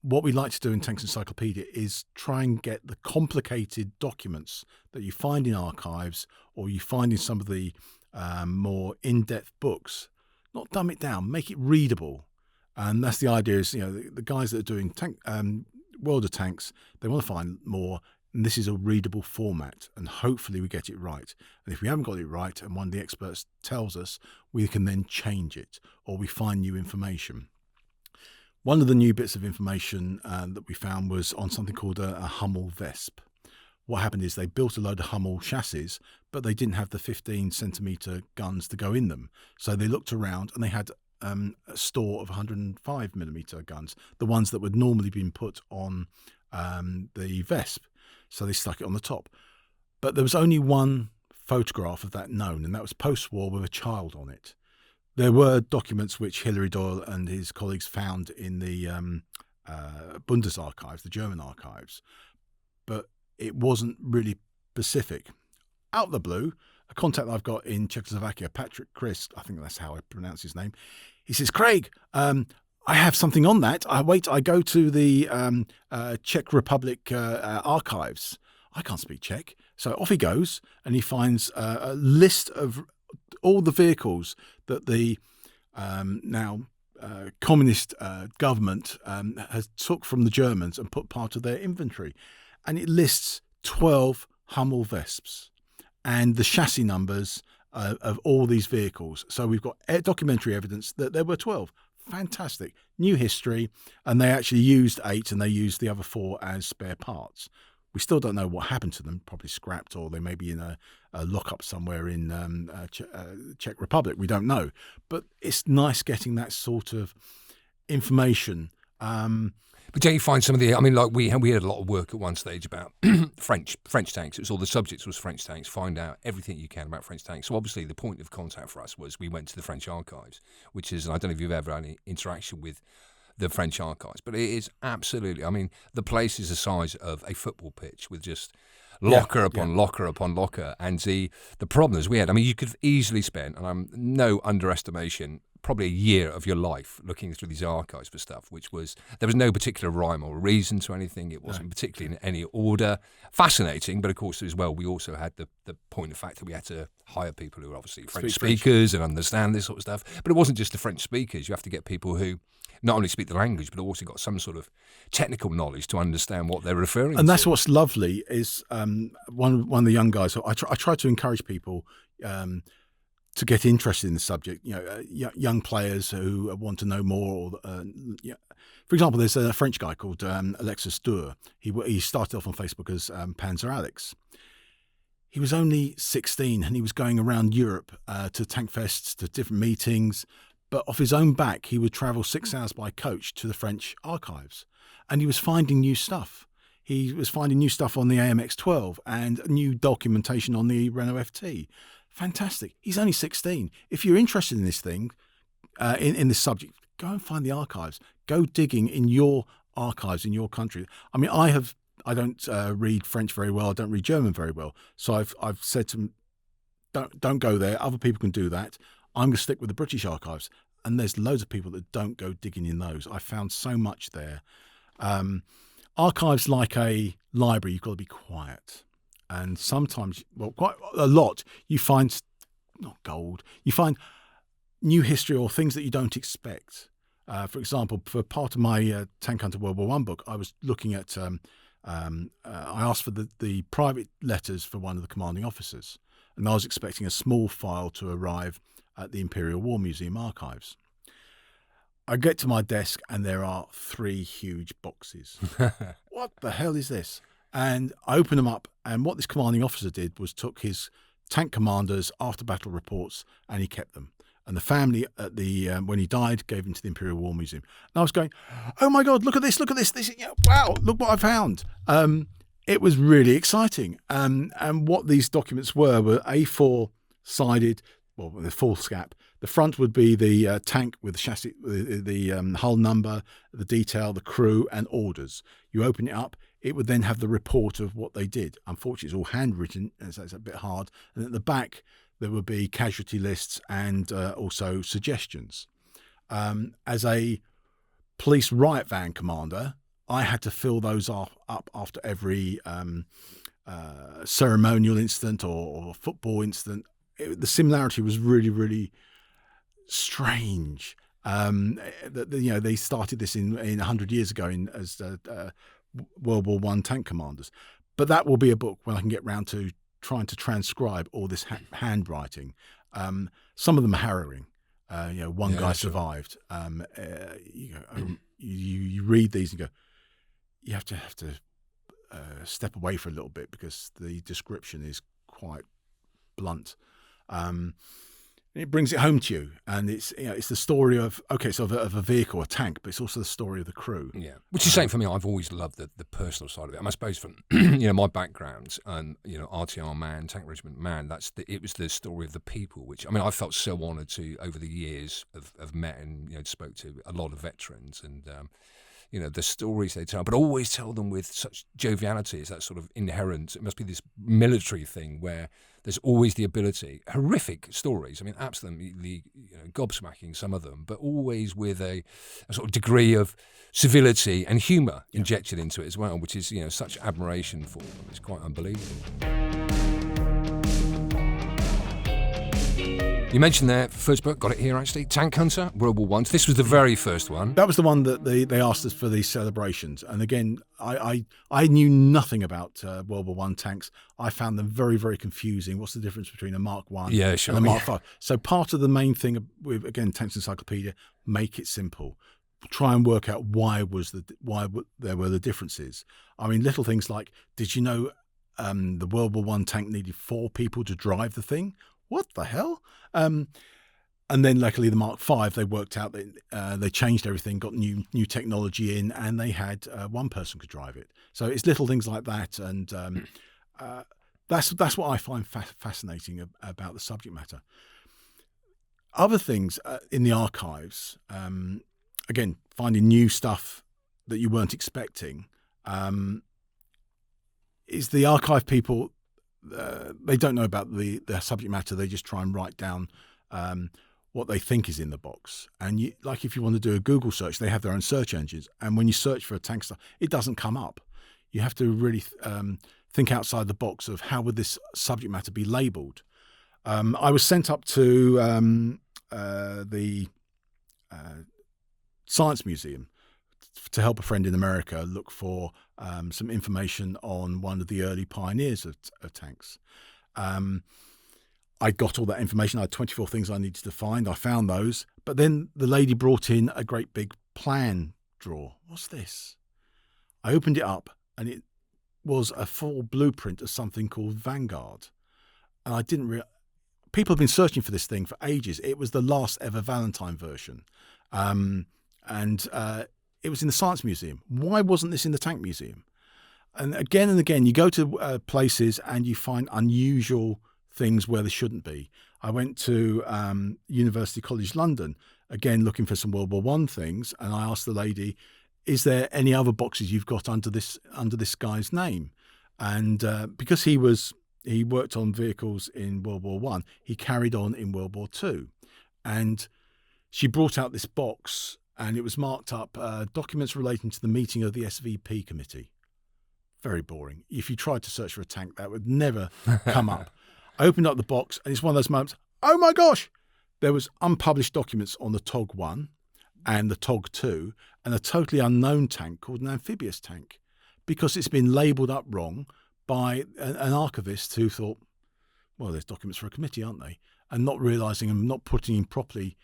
What we like to do in Tanks Encyclopedia is try and get the complicated documents that you find in archives or you find in some of the more in-depth books, not dumb it down, make it readable. And that's the idea is, the guys that are doing World of Tanks, they want to find more And this is a readable format, and hopefully we get it right. And if we haven't got it right and one of the experts tells us, we can then change it, or we find new information. One of the new bits of information that we found was on something called a Hummel Vesp. What happened is they built a load of Hummel chassis, but they didn't have the 15-centimetre guns to go in them. So they looked around and they had a store of 105mm guns, the ones that would normally been put on the Vesp. So they stuck it on the top. But there was only one photograph of that known, and that was post-war with a child on it. There were documents which Hilary Doyle and his colleagues found in the Bundesarchives, the German archives, but it wasn't really specific. Out of the blue, a contact I've got in Czechoslovakia, Patrick Chris, I think that's how I pronounce his name, he says, Craig, I have something on that. I go to the Czech Republic archives. I can't speak Czech. So off he goes, and he finds a list of all the vehicles that the now communist government has took from the Germans and put part of their inventory. And it lists 12 Hummel Vesps and the chassis numbers of all these vehicles. So we've got documentary evidence that there were 12. Fantastic. New history. And they actually used 8 and they used the other 4 as spare parts. We still don't know what happened to them, probably scrapped, or they may be in a lockup somewhere in Czech Republic. We don't know. But it's nice getting that sort of information. But don't you find some of the, I mean, like we had a lot of work at one stage about French tanks. It was all the subjects was French tanks. Find out everything you can about French tanks. So obviously the point of contact for us was we went to the French archives, which is, and I don't know if you've ever had any interaction with the French archives, but it is absolutely, I mean, the place is the size of a football pitch with just locker upon locker upon locker. And the problems we had, I mean, you could easily spend, and I'm no underestimation, probably a year of your life looking through these archives for stuff, which was, there was no particular rhyme or reason to anything. It wasn't particularly in any order. Fascinating, but of course as well, we also had the point of fact that we had to hire people who were obviously French speakers and understand this sort of stuff. But it wasn't just the French speakers. You have to get people who not only speak the language, but also got some sort of technical knowledge to understand what they're referring to. And that's what's lovely is one of the young guys, I try to encourage people to get interested in the subject, young players who want to know more. For example, there's a French guy called Alexis Dürr. He started off on Facebook as Panzer Alex. He was only 16 and he was going around Europe to tank fests, to different meetings. But off his own back, he would travel 6 hours by coach to the French archives. And he was finding new stuff. He was finding new stuff on the AMX-12 and new documentation on the Renault FT. Fantastic. He's only 16. If you're interested in this thing, in this subject, go and find the archives. Go digging in your archives in your country. I mean, I don't read French very well. I don't read German very well. So I've said to him, don't go there. Other people can do that. I'm going to stick with the British archives. And there's loads of people that don't go digging in those. I found so much there. Archives like a library, you've got to be quiet. And sometimes, well, quite a lot, you find, not gold, you find new history or things that you don't expect. For example, for part of my Tank Hunter World War I book, I was looking at, I asked for the private letters for one of the commanding officers. And I was expecting a small file to arrive at the Imperial War Museum archives. I get to my desk and there are 3 huge boxes. What the hell is this? And I opened them up, and what this commanding officer did was took his tank commanders' after-battle reports and he kept them. And the family, at the when he died, gave them to the Imperial War Museum. And I was going, oh my God, look at this, look at this. Wow, look what I found. It was really exciting. And what these documents were A4-sided, well, with a full scap. The front would be the tank with the chassis, the hull number, the detail, the crew, and orders. You open it up, it would then have the report of what they did. Unfortunately, it's all handwritten, so it's a bit hard. And at the back, there would be casualty lists and also suggestions. As a police riot van commander, I had to fill those up after every ceremonial incident or football incident. The similarity was really, really strange. They started this in 100 years ago as World War I tank commanders. But that will be a book when I can get round to trying to transcribe all this handwriting. Some of them are harrowing. One guy survived. You read these and go, you have to step away for a little bit because the description is quite blunt. It brings it home to you, and it's the story of of a vehicle, a tank, but it's also the story of the crew. Yeah, which is saying for me, I've always loved the personal side of it. And I suppose from my background and RTR man, tank regiment man, it was the story of the people. Which I felt so honoured to over the years have met and spoke to a lot of veterans and. The stories they tell, but always tell them with such joviality. It's that sort of inherent, it must be this military thing where there's always the ability, horrific stories, absolutely gobsmacking, some of them, but always with a sort of degree of civility and humour injected into it as well, which is, such admiration for them. It's quite unbelievable. You mentioned their first book, got it here actually, Tank Hunter, World War I. This was the very first one. That was the one that they asked us for these celebrations. And again, I knew nothing about World War I tanks. I found them very, very confusing. What's the difference between a Mark I and a Mark V? So part of the main thing with, again, Tanks Encyclopedia, make it simple. Try and work out why there were the differences. Little things like, did you know the World War I tank needed 4 people to drive the thing? What the hell? And then luckily the Mark V, they worked out that they changed everything, got new technology in, and they had one person could drive it. So it's little things like that, and that's what I find fascinating about the subject matter. Other things in the archives, again, finding new stuff that you weren't expecting, is the archive people. They don't know about the subject matter. They just try and write down what they think is in the box. And if you want to do a Google search, they have their own search engines. And when you search for a tank stuff, it doesn't come up. You have to really think outside the box of how would this subject matter be labelled. I was sent up to the Science Museum to help a friend in America look for some information on one of the early pioneers of tanks. I got all that information. I had 24 things I needed to find. I found those. But then the lady brought in a great big plan drawer. What's this? I opened it up, and it was a full blueprint of something called Vanguard. And I didn't realize. People have been searching for this thing for ages. It was the last ever Valentine version. It was in the Science Museum. Why wasn't this in the Tank Museum? And again, you go to places and you find unusual things where they shouldn't be. I went to University College London, again looking for some World War I things, and I asked the lady, is there any other boxes you've got under this guy's name? And because he worked on vehicles in World War I, he carried on in World War II. And she brought out this box, and it was marked up, documents relating to the meeting of the SVP committee. Very boring. If you tried to search for a tank, that would never come up. I opened up the box, and it's one of those moments, oh my gosh! There was unpublished documents on the TOG 1 and the TOG 2, and a totally unknown tank called an amphibious tank, because it's been labelled up wrong by an archivist who thought, well, there's documents for a committee, aren't they? And not realising and not putting in properly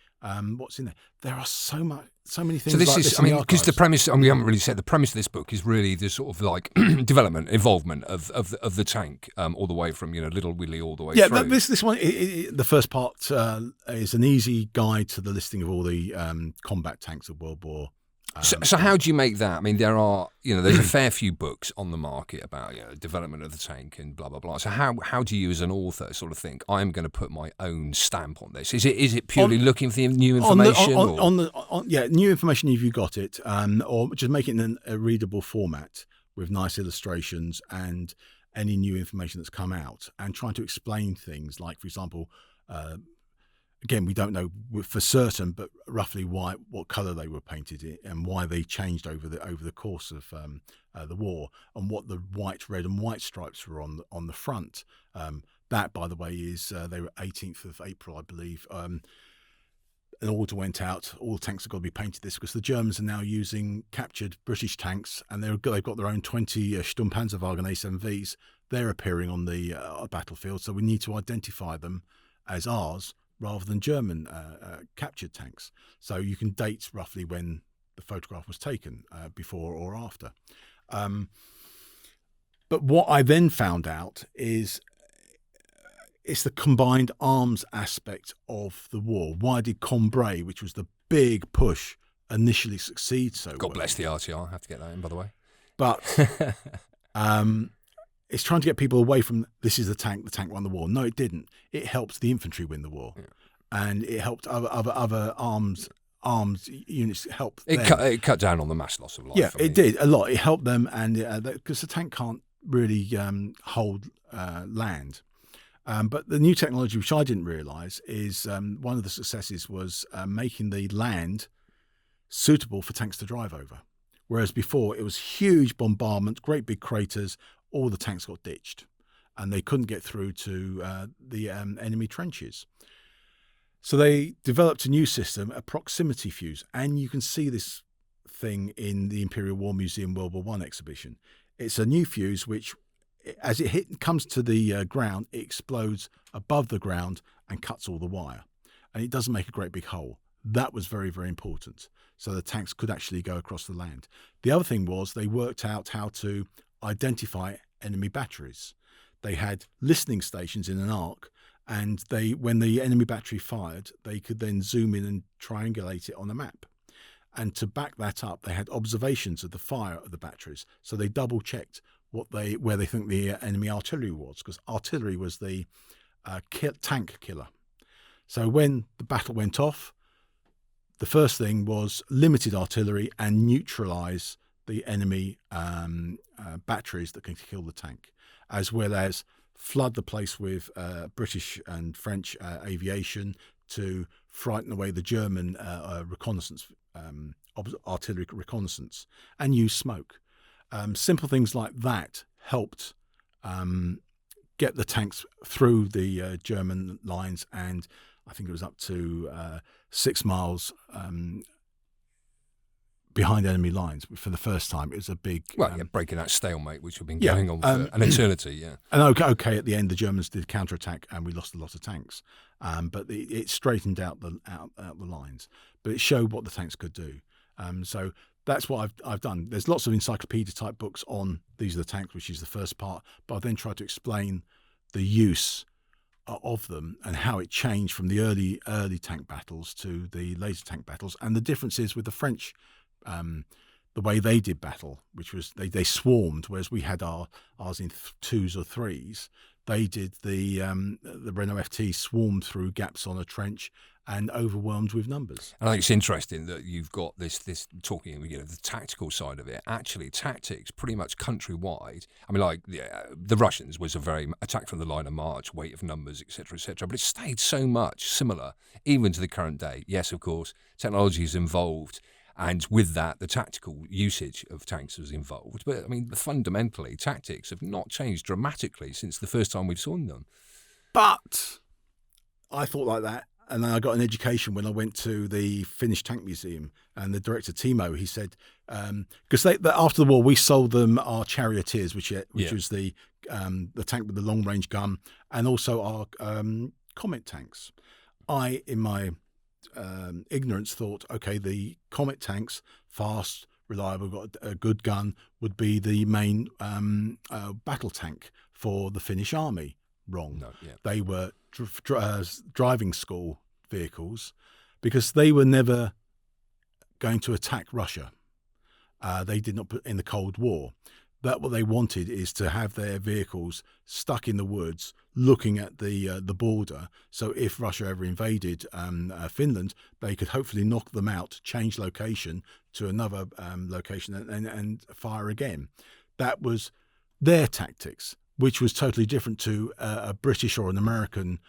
what's in there. There are so many things. So this is, because the premise, we haven't really said, the premise of this book is really the sort of like development, involvement of the tank, all the way from Little Willie all the way through. Yeah, this one, the first part is an easy guide to the listing of all the combat tanks of World War. So how do you make that? I mean, there are, there's a fair few books on the market about development of the tank and blah blah blah. So how do you, as an author, sort of think I'm going to put my own stamp on this? Is it purely looking for the new information? New information if you got it, or just make it in a readable format with nice illustrations and any new information that's come out, and trying to explain things like, for example. Again, we don't know for certain, but roughly what colour they were painted in and why they changed over the course of the war, and what the white, red and white stripes were on the front. That, by the way, is they were 18th of April, I believe. an order went out, all the tanks have got to be painted this, because the Germans are now using captured British tanks, and they've got their own 20 Sturmpanzerwagen A7Vs. They're appearing on the battlefield, so we need to identify them as ours rather than German captured tanks. So you can date roughly when the photograph was taken, before or after. But what I then found out is it's the combined arms aspect of the war. Why did Cambrai, which was the big push, initially succeed so well? God bless the RTR. I have to get that in, by the way. But it's trying to get people away from, this is the tank won the war. No, it didn't. It helped the infantry win the war. Yeah. And it helped other arms units help them. It cut down on the mass loss of life. Yeah, it did a lot. It helped them, and because the tank can't really hold land. But the new technology, which I didn't realise, is one of the successes was making the land suitable for tanks to drive over. Whereas before, it was huge bombardment, great big craters, all the tanks got ditched, and they couldn't get through to the enemy trenches. So they developed a new system, a proximity fuse, and you can see this thing in the Imperial War Museum World War I exhibition. It's a new fuse which, as it comes to the ground, it explodes above the ground and cuts all the wire. And it doesn't make a great big hole. That was very, very important. So the tanks could actually go across the land. The other thing was they worked out how to identify enemy batteries. They had listening stations in an arc, and when the enemy battery fired, they could then zoom in and triangulate it on a map. And to back that up, they had observations of the fire of the batteries. So they double-checked where they think the enemy artillery was, because artillery was the tank killer. So when the battle went off, the first thing was limited artillery and neutralise the enemy batteries that can kill the tank, as well as flood the place with British and French aviation to frighten away the German reconnaissance, artillery reconnaissance, and use smoke. Simple things like that helped get the tanks through the German lines, and I think it was up to 6 miles behind enemy lines for the first time. It was a big... breaking that stalemate, which had been going on for an eternity, yeah. And okay, at the end, the Germans did counterattack, and we lost a lot of tanks. But it straightened out the lines. But it showed what the tanks could do. So that's what I've done. There's lots of encyclopedia-type books on These Are the Tanks, which is the first part. But I then tried to explain the use of them and how it changed from the early tank battles to the later tank battles, and the differences with the French, the way they did battle, which was they swarmed, whereas we had ours in 2s or 3s. They did the Renault FT swarmed through gaps on a trench and overwhelmed with numbers. And I think it's interesting that you've got this talking, the tactical side of it. Actually, tactics pretty much countrywide. I mean, the Russians was a very attack from the line of march, weight of numbers, etc., etc. But it stayed so much similar, even to the current day. Yes, of course, technology is involved. And with that, the tactical usage of tanks was involved. But, I mean, fundamentally, tactics have not changed dramatically since the first time we've seen them. But I thought like that. And then I got an education when I went to the Finnish Tank Museum, and the director, Timo, he said, because after the war, we sold them our charioteers, which was the tank with the long-range gun, and also our Comet tanks. I, in my ignorance, thought, okay, the Comet tanks, fast, reliable, got a good gun, would be the main battle tank for the Finnish army. Wrong. No, yeah. They were driving school vehicles, because they were never going to attack Russia. They did not put in the Cold War. That what they wanted is to have their vehicles stuck in the woods, looking at the border. So if Russia ever invaded Finland, they could hopefully knock them out, change location to another location, and fire again. That was their tactics, which was totally different to a British or an American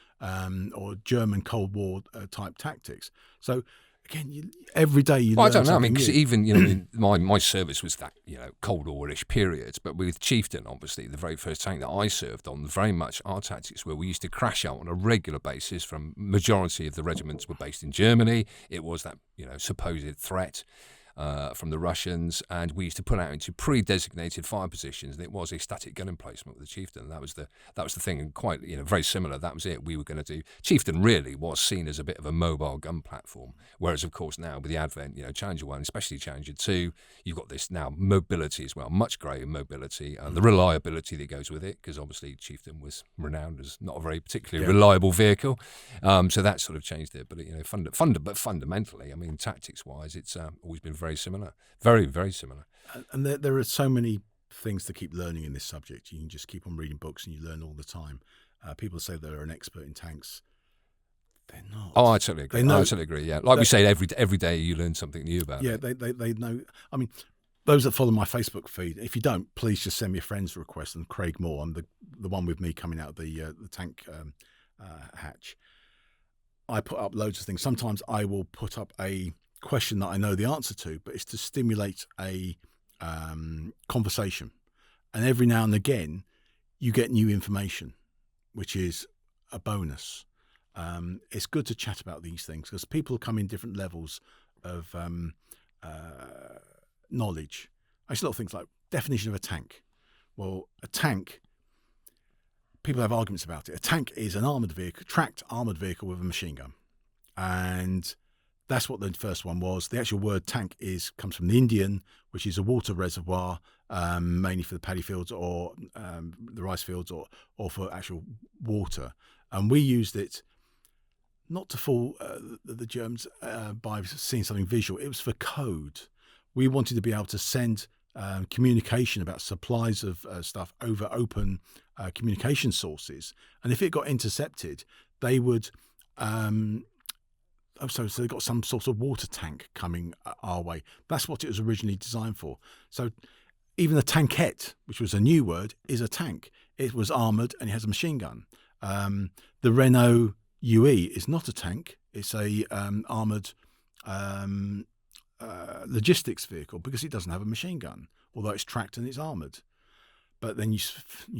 or German Cold War type tactics. So again, every day you well, learn I don't know. I mean, something because new. even my service was that Cold War-ish period, but with Chieftain, obviously, the very first tank that I served on, very much our tactics were we used to crash out on a regular basis. From majority of the regiments were based in Germany. It was that supposed threat from the Russians, and we used to put out into pre-designated fire positions, and it was a static gun emplacement with the Chieftain. That was the thing, and quite very similar. That was it. We were going to do. Chieftain really was seen as a bit of a mobile gun platform, whereas of course now with the advent, Challenger 1, especially Challenger 2, you've got this now mobility as well, much greater mobility, and the reliability that goes with it, because obviously Chieftain was renowned as not a very particularly reliable vehicle, so that sort of changed it. But but fundamentally, I mean, tactics-wise, it's always been very similar, very, very similar. And there are so many things to keep learning in this subject. You can just keep on reading books and you learn all the time. People say they're an expert in tanks. They're not. Oh, I totally agree. I totally agree, yeah. Like we say, every day you learn something new about it. Yeah, they know. I mean, those that follow my Facebook feed, if you don't, please just send me a friend's request. And Craig Moore, I'm the one with me coming out of the tank hatch. I put up loads of things. Sometimes I will put up a question that I know the answer to, but it's to stimulate a conversation. And every now and again, you get new information, which is a bonus. It's good to chat about these things because people come in different levels of knowledge. I see a lot of things like definition of a tank. Well, a tank, people have arguments about it. A tank is an armoured vehicle, tracked armoured vehicle with a machine gun. And that's what the first one was. The actual word tank comes from the Indian, which is a water reservoir, mainly for the paddy fields or the rice fields or for actual water. And we used it not to fool the Germans by seeing something visual. It was for code. We wanted to be able to send communication about supplies of stuff over open communication sources. And if it got intercepted, they would... So they got some sort of water tank coming our way. That's what it was originally designed for. So even a tankette, which was a new word, is a tank. It was armoured and it has a machine gun. The Renault UE is not a tank. It's a armoured logistics vehicle because it doesn't have a machine gun, although it's tracked and it's armoured. But then you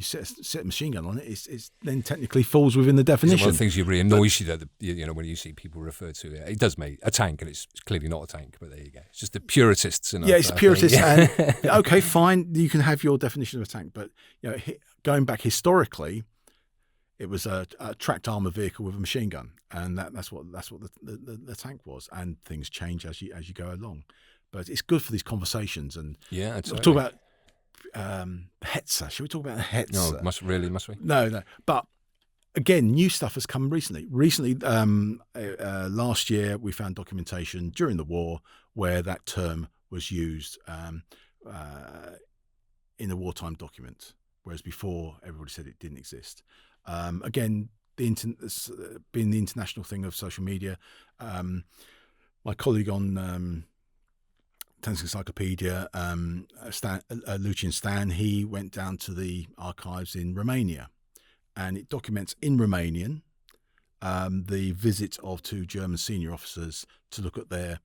set a machine gun on it, it's then technically falls within the definition. One of the things that really annoys you, though, when you see people refer to it, it does make a tank, and it's clearly not a tank. But there you go. It's just the puritists. It's puritists. And, okay, fine, you can have your definition of a tank, but going back historically, it was a tracked armour vehicle with a machine gun, and that's what the tank was. And things change as you go along, but it's good for these conversations. And absolutely. Talk about. Hetzer. Should we talk about Hetzer? No, must we? No. But again, new stuff has come recently. Last year, we found documentation during the war where that term was used in a wartime document, whereas before everybody said it didn't exist. Again, being the international thing of social media, my colleague on Tanks Encyclopedia, Lucian Stan, he went down to the archives in Romania, and it documents in Romanian the visit of two German senior officers to look at their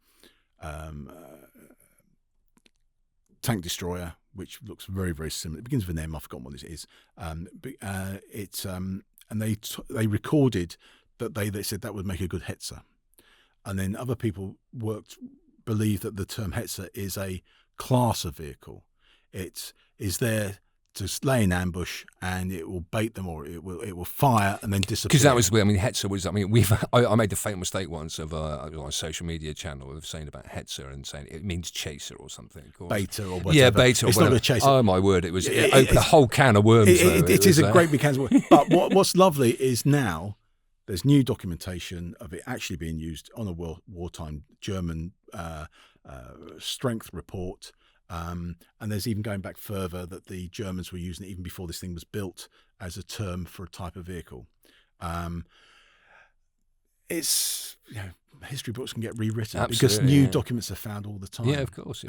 tank destroyer, which looks very, very similar. It begins with an M. I've forgotten what it is. And they recorded that they said that would make a good Hetzer, and then other people believe that the term Hetzer is a class of vehicle. It is there to lay an ambush, and it will bait them, or it will fire and then disappear. Because that was, Hetzer was. I made the fatal mistake once of on a social media channel of saying about Hetzer and saying it means chaser or something. Beta or whatever. Yeah, beta or it's whatever. Not a chaser. Oh my word! It was a whole can of worms. It is a great big can of worms. But what's lovely is now there's new documentation of it actually being used on a wartime German strength report. And there's even going back further that the Germans were using it even before this thing was built as a term for a type of vehicle. It's history books can get rewritten. Absolutely, because new documents are found all the time. Yeah, of course.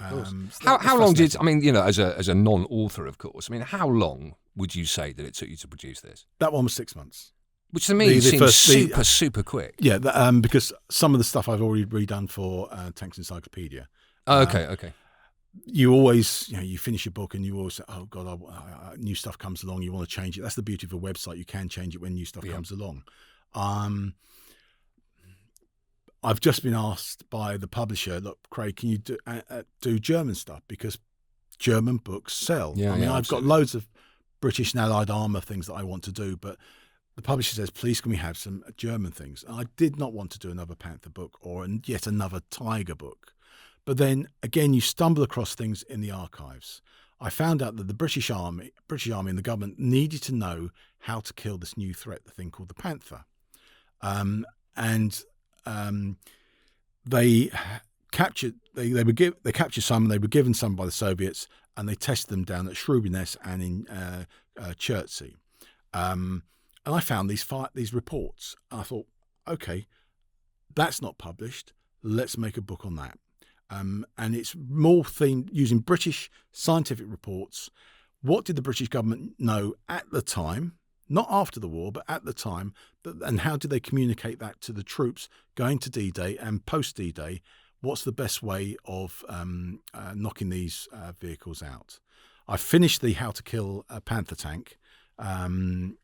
How long did as a non-author, of course. How long would you say that it took you to produce this? That one was 6 months. Which to me seems super quick. Yeah, because some of the stuff I've already redone for Tanks Encyclopedia. Oh, okay. You always, you finish your book and you always say, oh, God, new stuff comes along, you want to change it. That's the beauty of a website. You can change it when new stuff comes along. I've just been asked by the publisher, look, Craig, can you do German stuff? Because German books sell. Yeah, I've got loads of British and Allied armour things that I want to do, but the publisher says, please, can we have some German things? And I did not want to do another Panther book or yet another Tiger book. But then, again, you stumble across things in the archives. I found out that the British Army and the government needed to know how to kill this new threat, the thing called the Panther. They captured some, they were given some by the Soviets, and they tested them down at Shrubiness and in Chertsey. And I found these reports. I thought, okay, that's not published. Let's make a book on that. And it's more themed using British scientific reports. What did the British government know at the time, not after the war, but at the time, and how did they communicate that to the troops going to D-Day and post D-Day? What's the best way of knocking these vehicles out? I finished the How to Kill a Panther Tank, and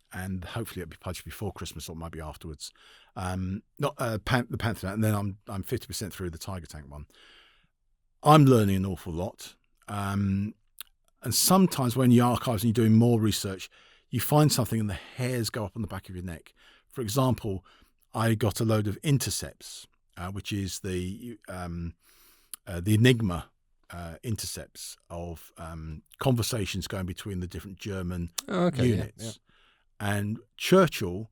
hopefully it'll be published before Christmas, or it might be afterwards. Not the Panther Tank, and then I'm 50% through the Tiger Tank one. I'm learning an awful lot, and sometimes when you archives and you're doing more research, you find something and the hairs go up on the back of your neck. For example, I got a load of Intercepts, which is the Enigma Intercepts of conversations going between the different German units. Yeah. And Churchill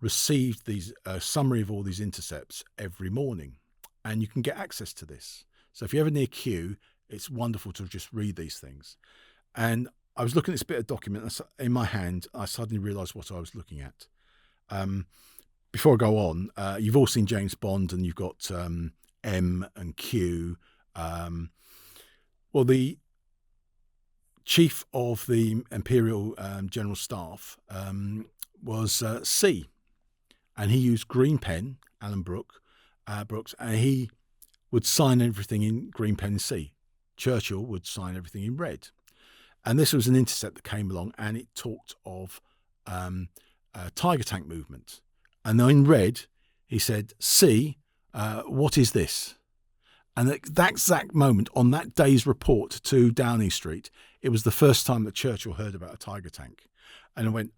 received these summary of all these intercepts every morning, and you can get access to this. So if you're ever near Kew, it's wonderful to just read these things. And I was looking at this bit of document in my hand. I suddenly realised what I was looking at. Before I go on, you've all seen James Bond, and you've got M and Q. Well, the chief of the Imperial General Staff was C, and he used green pen, Alan Brooks, and he would sign everything in green pen and C. Churchill would sign everything in red. And this was an intercept that came along, and it talked of Tiger Tank movement. And then in red, he said, C, what is this? And at that exact moment, on that day's report to Downing Street, it was the first time that Churchill heard about a Tiger Tank. And I went,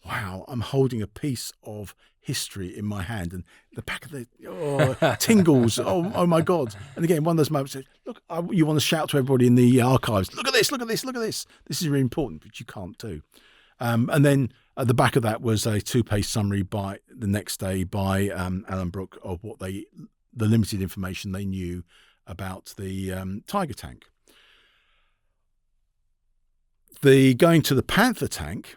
wow, I'm holding a piece of history in my hand, and the back of the tingles. Oh my God. And again, one of those moments, look, you want to shout to everybody in the archives, look at this, look at this, look at this. This is really important, but you can't do. And then at the back of that was a 2-page summary by the next day by Alan Brooks of what the limited information they knew about the Tiger Tank. Going to the Panther Tank,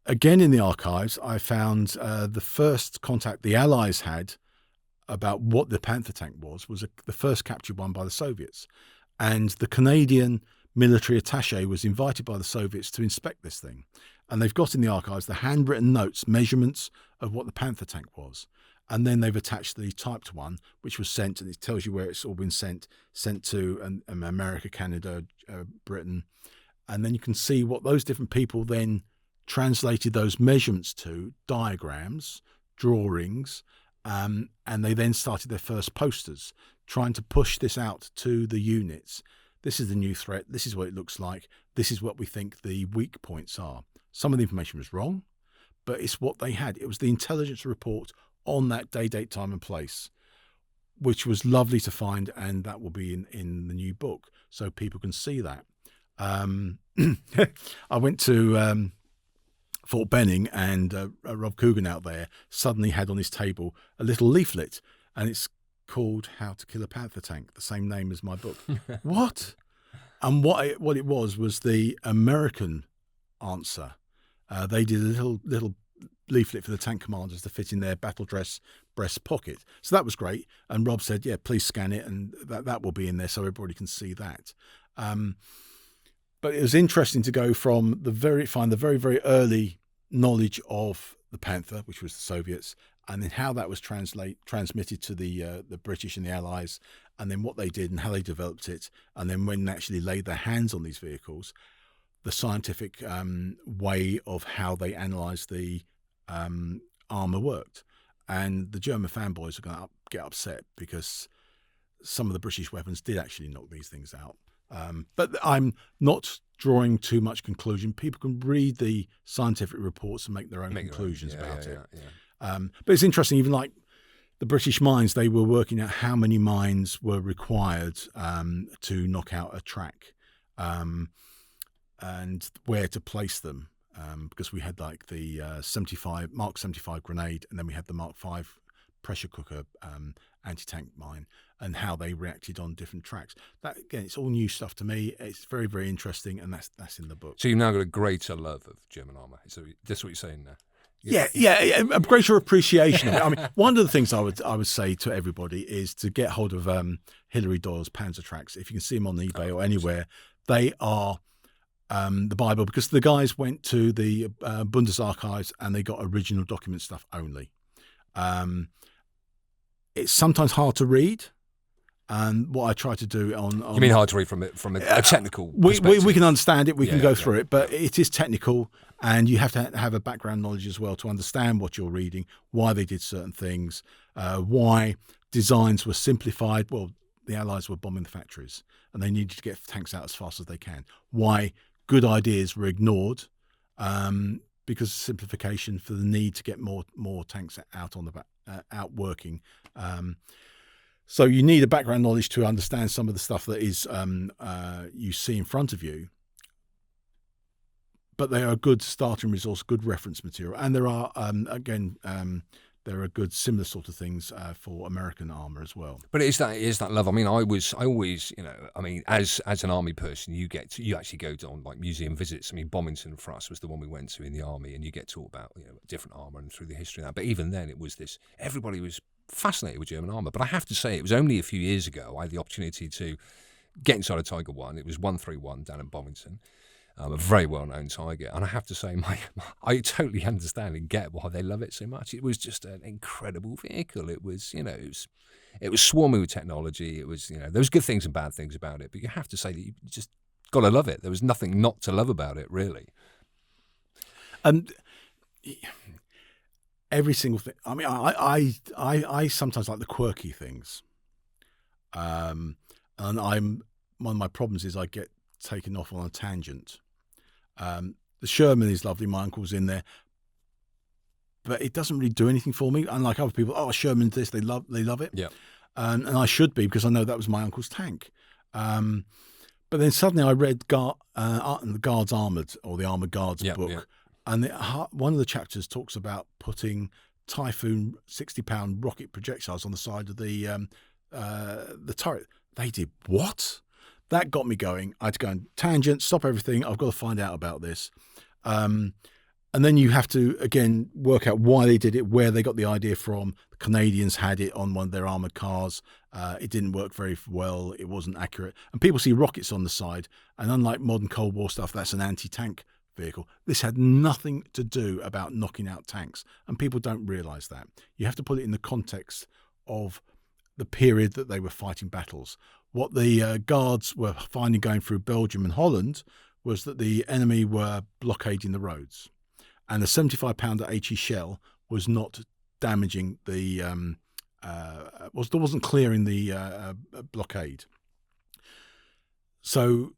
again in the archives, I found the first contact the Allies had about what the Panther Tank was the first captured one by the Soviets. And the Canadian military attaché was invited by the Soviets to inspect this thing. And they've got in the archives the handwritten notes, measurements of what the Panther Tank was. And then they've attached the typed one, which was sent, and it tells you where it's all been sent to America, Canada, Britain. And then you can see what those different people then translated those measurements to, diagrams, drawings, and they then started their first posters, trying to push this out to the units. This is the new threat. This is what it looks like. This is what we think the weak points are. Some of the information was wrong, but it's what they had. It was the intelligence report on that day, date, time, and place, which was lovely to find, and that will be in the new book, so people can see that. I went to Fort Benning, and Rob Coogan out there suddenly had on his table a little leaflet, and it's called How to Kill a Panther Tank, the same name as my book. What? And what it was the American answer. They did a little leaflet for the tank commanders to fit in their battle dress breast pocket. So that was great. And Rob said, yeah, please scan it, and that will be in there so everybody can see that. But it was interesting to go from find the very, very early knowledge of the Panther, which was the Soviets, and then how that was transmitted to the British and the Allies, and then what they did and how they developed it, and then when they actually laid their hands on these vehicles, the scientific way of how they analysed the armour worked. And the German fanboys are going to get upset because some of the British weapons did actually knock these things out. But I'm not drawing too much conclusion. People can read the scientific reports and make their own conclusions about it. But it's interesting, even like the British mines, they were working out how many mines were required to knock out a track and where to place them. Because we had like the Mark 75 grenade, and then we had the Mark 5 pressure cooker anti-tank mine, and how they reacted on different tracks. That, again, it's all new stuff to me. It's very, very interesting, and that's in the book. So you've now got a greater love of German armour. So that's what you're saying there. Yeah, a greater appreciation of it. I mean, one of the things I would say to everybody is to get hold of Hilary Doyle's Panzer Tracks. If you can see them on eBay or anywhere, they are the Bible, because the guys went to the Bundesarchives and they got original document stuff only. It's sometimes hard to read. And what I try to do on you mean hard to read from a technical perspective? We can understand it, we can go through it, but it is technical, and you have to have a background knowledge as well to understand what you're reading, why they did certain things, why designs were simplified. Well, the Allies were bombing the factories and they needed to get tanks out as fast as they can. Why good ideas were ignored because of simplification, for the need to get more tanks out on the out working. So you need a background knowledge to understand some of the stuff that is you see in front of you. But they are a good starting resource, good reference material, and there are there are good similar sort of things for American armour as well. But it is that love. I mean, I always, as an army person, you actually go on like museum visits. I mean, Bomington for us was the one we went to in the army, and you get taught about different armour and through the history of that. But even then, it was everybody was fascinated with German armour. But I have to say, it was only a few years ago I had the opportunity to get inside a Tiger 1. It was 131 down in Bomington. A very well-known Tiger, and I have to say, I totally understand and get why they love it so much. It was just an incredible vehicle. It was, it was swarming with technology. It was, there was good things and bad things about it, but you have to say that you just got to love it. There was nothing not to love about it, really. Every single thing. I mean, I sometimes like the quirky things, and one of my problems is I get taken off on a tangent. The Sherman is lovely. My uncle's in there, but it doesn't really do anything for me. Unlike other people, Sherman's this, they love it. Yeah, and I should be, because I know that was my uncle's tank. But then suddenly I read the Guards Armoured, or the Armoured Guards book, and one of the chapters talks about putting Typhoon 60-pound rocket projectiles on the side of the turret. They did what? That got me going. I had to go on tangent, stop everything. I've got to find out about this. And then you have to, again, work out why they did it, where they got the idea from. The Canadians had it on one of their armoured cars. It didn't work very well. It wasn't accurate. And people see rockets on the side. And unlike modern Cold War stuff, that's an anti-tank vehicle. This had nothing to do about knocking out tanks. And people don't realise that. You have to put it in the context of the period that they were fighting battles. What the Guards were finding going through Belgium and Holland was that the enemy were blockading the roads, and a 75-pounder HE shell was not damaging the wasn't clearing the blockade. So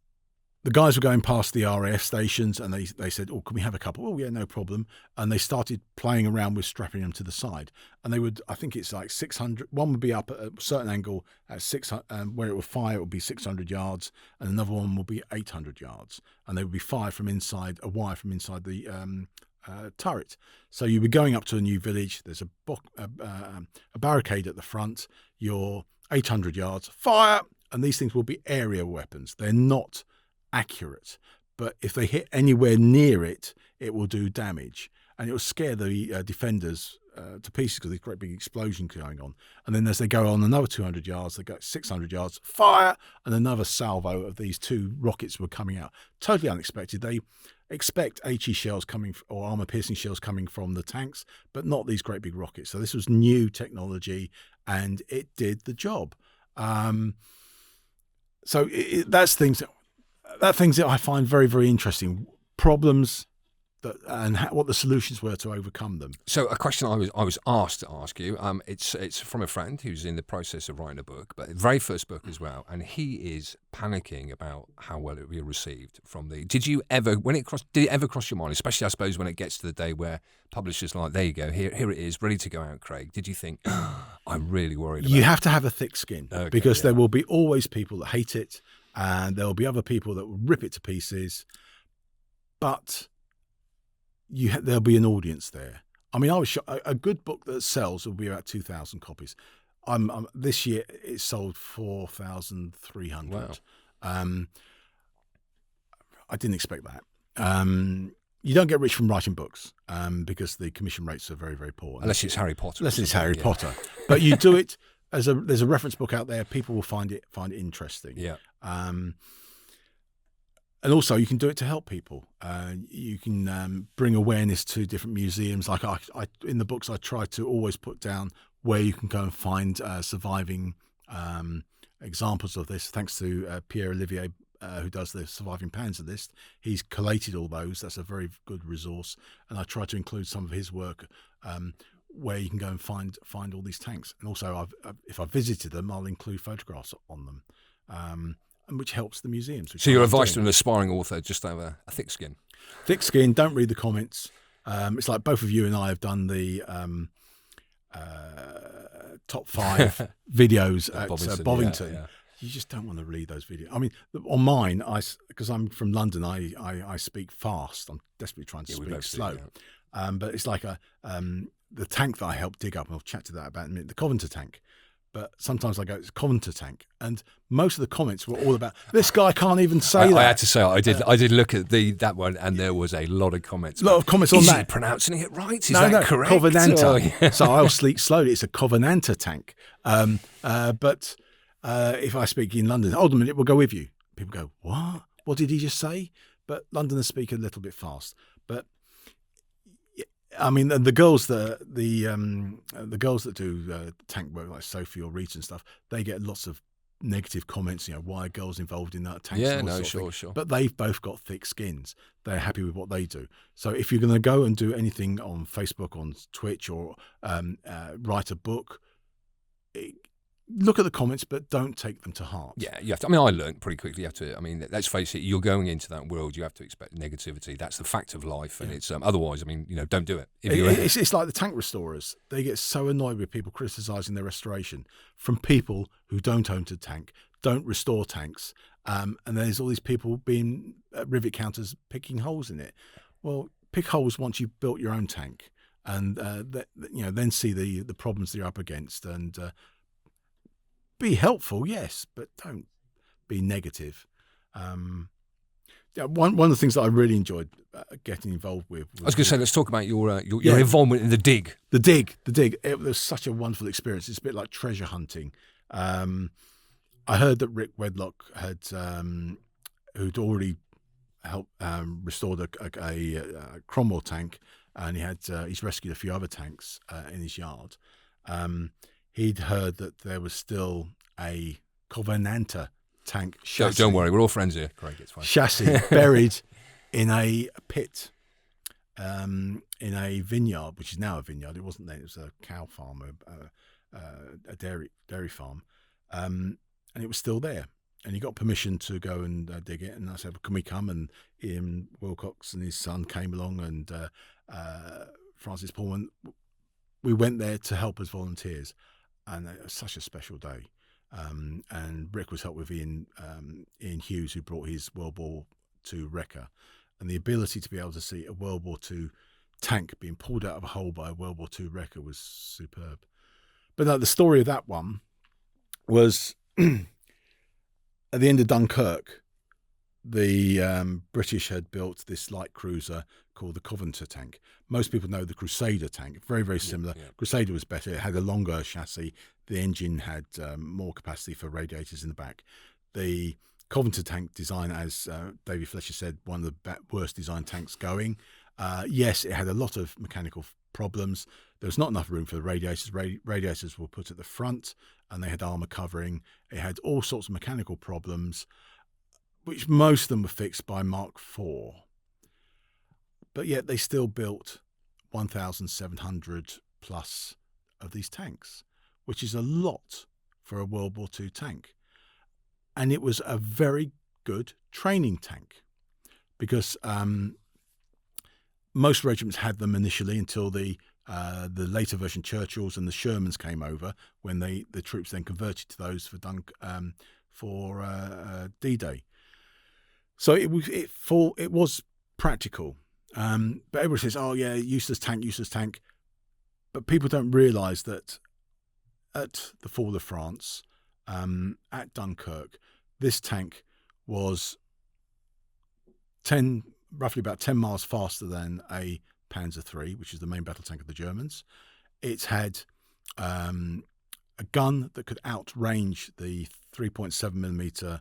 the guys were going past the RAF stations, and they said, "Oh, can we have a couple?" "Oh, yeah, no problem." And they started playing around with strapping them to the side. And they would, I think it's like 600. One would be up at a certain angle at 600, where it would fire. It would be 600 yards, and another one would be 800 yards. And they would be fired from inside a wire from inside the turret. So you'd be going up to a new village. There's a barricade at the front. You're 800 yards, fire, and these things will be area weapons. They're not accurate, but if they hit anywhere near it, it will do damage, and it will scare the defenders to pieces because there's great big explosion going on. And then as they go on another 200 yards, they go 600 yards, fire, and another salvo of these 2 rockets were coming out. Totally unexpected. They expect HE shells coming or armor-piercing shells coming from the tanks, but not these great big rockets. So this was new technology, and it did the job. So that's things that I find very, very interesting. Problems and what the solutions were to overcome them. So a question I was asked to ask you, it's from a friend who's in the process of writing a book, but the very first book as well, and he is panicking about how well it will be received from the. Did it ever cross your mind, especially I suppose when it gets to the day where publishers are like, there you go, here it is, ready to go out, Craig? Did you think, I'm really worried about You have to have a thick skin, because there will be always people that hate it, and there will be other people that will rip it to pieces, but there'll be an audience there. I mean, I was a good book that sells will be about 2,000 copies. This year it sold 4,300. Wow. I didn't expect that. You don't get rich from writing books because the commission rates are very, very poor. Unless it's Harry Potter. Potter. But you do it there's a reference book out there. People will find it interesting. Yeah. And also, you can do it to help people. You can bring awareness to different museums. Like I in the books, I try to always put down where you can go and find surviving examples of this. Thanks to Pierre Olivier, who does the Surviving Panzer list. He's collated all those. That's a very good resource. And I try to include some of his work where you can go and find all these tanks. And also, if I visited them, I'll include photographs on them. And which helps the museums. So your advice to an aspiring author, just have a thick skin. Thick skin, don't read the comments. It's like both of you and I have done the top 5 videos at Bovington. Yeah. You just don't want to read those videos. I mean, on mine, because I'm from London, I speak fast. I'm desperately trying to speak slow. But it's like the tank that I helped dig up, and I'll chat to that about in a minute, the Coventry tank. But sometimes I go, it's Panther Tank, and most of the comments were all about this guy can't even say that. I had to say, I did look at that one, and there was a lot of comments. A lot of comments on that. Is he pronouncing it right? Is that correct? Covenanter. Oh, yeah. So I'll speak slowly. It's a Covenanter tank. But if I speak in London, hold on a minute, we'll go with you. People go, what? What did he just say? But Londoners speak a little bit fast. But I mean, the girls that the girls that do tank work, like Sophie or Rita and stuff, they get lots of negative comments. Why are girls involved in that tank? Yeah, no, sure. But they've both got thick skins. They're happy with what they do. So if you're going to go and do anything on Facebook, on Twitch, or write a book, look at the comments, but don't take them to heart. Yeah, you have to. I mean, I learned pretty quickly. You have to. I mean, let's face it. You're going into that world. You have to expect negativity. That's the fact of life, and it's otherwise. I mean, don't do it. It's like the tank restorers. They get so annoyed with people criticising their restoration from people who don't own a tank, don't restore tanks, and there's all these people being rivet counters picking holes in it. Well, pick holes once you've built your own tank, and then see the problems that you're up against, and be helpful, yes, but don't be negative. One of the things that I really enjoyed getting involved with. I was going to say, let's talk about your involvement in the dig. The dig. It was such a wonderful experience. It's a bit like treasure hunting. I heard that Rick Wedlock who'd already helped restored a Cromwell tank, and he's rescued a few other tanks in his yard. He'd heard that there was still a Covenanter tank chassis. Don't worry, we're all friends here, Craig. It's fine. Chassis buried in a pit in a vineyard, which is now a vineyard. It wasn't then; it was a cow farm, a dairy farm, and it was still there. And he got permission to go and dig it. And I said, "Can we come?" And Ian Wilcox and his son came along, and Francis Pullman. We went there to help as volunteers. And it was such a special day. And Rick was helped with Ian Hughes, who brought his World War II wrecker. And the ability to be able to see a World War II tank being pulled out of a hole by a World War II wrecker was superb. But no, the story of that one was at the end of Dunkirk, the British had built this light cruiser called the Panther Tank. Most people know the Crusader tank, very, very similar. Yeah. Crusader was better. It had a longer chassis. The engine had more capacity for radiators in the back. The Panther Tank design, as David Fletcher said, one of the worst designed tanks going. Yes, it had a lot of mechanical problems. There was not enough room for the radiators. Radiators were put at the front, and they had armour covering. It had all sorts of mechanical problems, which most of them were fixed by Mark IV. But yet they still built 1,700 plus of these tanks, which is a lot for a World War II tank. And it was a very good training tank, because most regiments had them initially until the later version Churchills and the Shermans came over, when the troops then converted to those for D-Day. So it was practical, but everyone says, "Oh yeah, useless tank." But people don't realise that at the fall of France, at Dunkirk, this tank was roughly about 10 miles faster than a Panzer III, which is the main battle tank of the Germans. It had a gun that could outrange the 3.7mm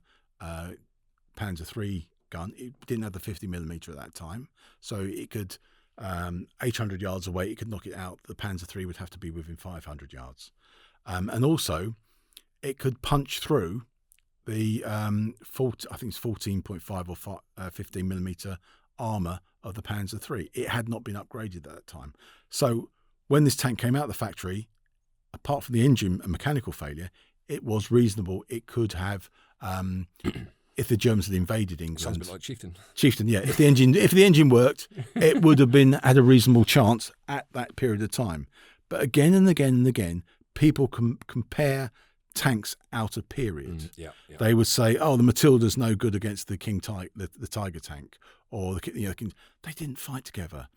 Panzer III gun. It didn't have the 50mm at that time, so it could 800 yards away, it could knock it out. The Panzer III would have to be within 500 yards, and also it could punch through the I think it's 14.5 or 15mm armour of the Panzer III. It had not been upgraded at that time. So when this tank came out of the factory, apart from the engine and mechanical failure, it was reasonable. It could have, if the Germans had invaded England. Sounds a bit like Chieftain. Chieftain, yeah. If the engine worked, it would have had a reasonable chance at that period of time. But again and again and again, people compare tanks out of period. Yeah. They would say, "Oh, the Matilda's no good against the the Tiger tank," or they didn't fight together.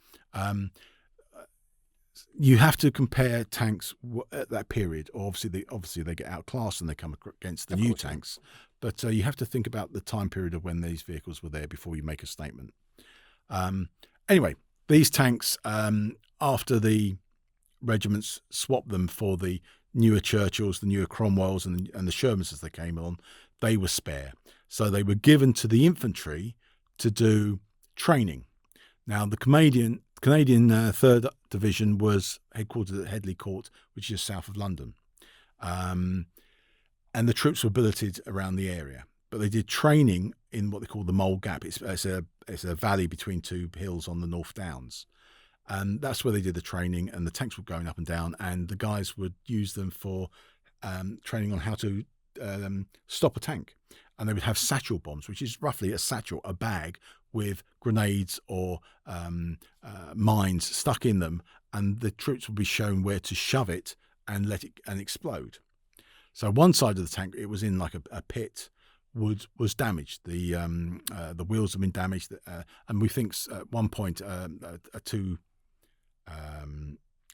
You have to compare tanks at that period. Obviously they get outclassed and they come against the new tanks. But you have to think about the time period of when these vehicles were there before you make a statement. Anyway, these tanks, after the regiments swapped them for the newer Churchills, the newer Cromwells, and the Shermans as they came on, they were spare. So they were given to the infantry to do training. Now, the Canadian 3rd Division was headquartered at Headley Court, which is south of London. And the troops were billeted around the area. But they did training in what they call the Mole Gap. It's a valley between two hills on the North Downs. And that's where they did the training, and the tanks were going up and down, and the guys would use them for training on how to stop a tank. And they would have satchel bombs, which is roughly a bag with grenades or mines stuck in them, and the troops would be shown where to shove it and let it explode. So one side of the tank, it was in like a pit, was damaged. The wheels have been damaged, and we think at one point a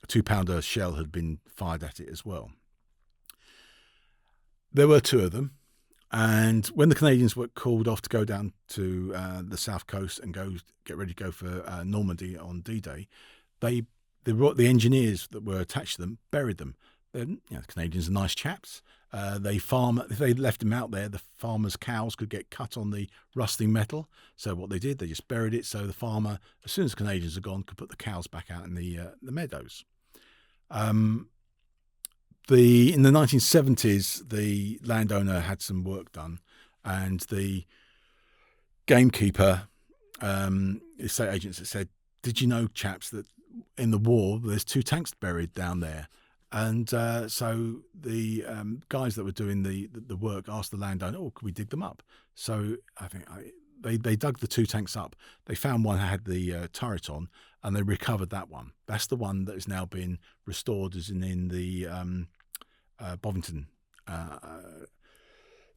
2-pounder shell had been fired at it as well. There were 2 of them, and when the Canadians were called off to go down to the south coast and get ready to go for Normandy on D-Day, the engineers that were attached to them buried them. The Canadians are nice chaps. If they left them out there, the farmers' cows could get cut on the rusting metal. So what they did, they just buried it. So the farmer, as soon as the Canadians are gone, could put the cows back out in the meadows. In the 1970s, the landowner had some work done, and the gamekeeper, estate agents, said, "Did you know, chaps, that in the war there's 2 tanks buried down there?" And so the guys that were doing the work asked the landowner, "Oh, could we dig them up?" So I think they dug the 2 tanks up. They found one had the turret on, and they recovered that one. That's the one that has now been restored, as in the Bovington.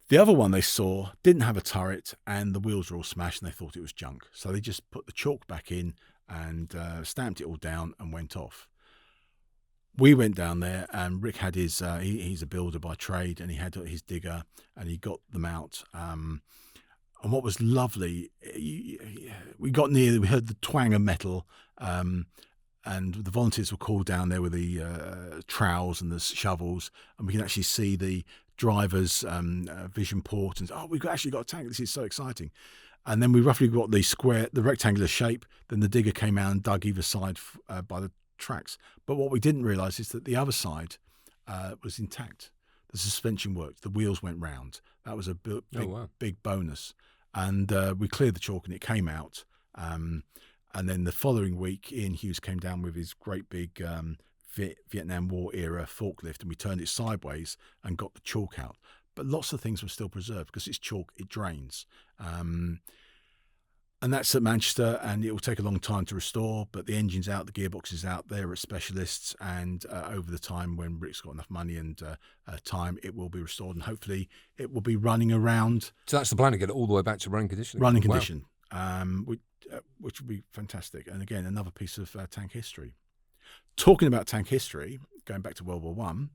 The other one they saw didn't have a turret, and the wheels were all smashed, and they thought it was junk. So they just put the chalk back in and stamped it all down and went off. We went down there, and Rick had his, he's a builder by trade, and he had his digger, and he got them out. And what was lovely, we got near, we heard the twang of metal, and the volunteers were called down there with the trowels and the shovels, and we can actually see the driver's vision port, and we've actually got a tank. This is so exciting. And then we roughly got the rectangular shape. Then the digger came out and dug either side by the tracks. But what we didn't realise is that the other side was intact. The suspension worked. The wheels went round. That was a big bonus. And we cleared the chalk and it came out. And then the following week, Ian Hughes came down with his great big Vietnam War era forklift, and we turned it sideways and got the chalk out. But lots of things were still preserved because it's chalk, it drains. And that's at Manchester, and it will take a long time to restore, but the engine's out, the gearbox is out, they're at specialists, and over the time when Rick's got enough money and time, it will be restored, and hopefully it will be running around. So that's the plan, to get it all the way back to running condition? Running condition, which would be fantastic. And again, another piece of tank history. Talking about tank history, going back to World War One,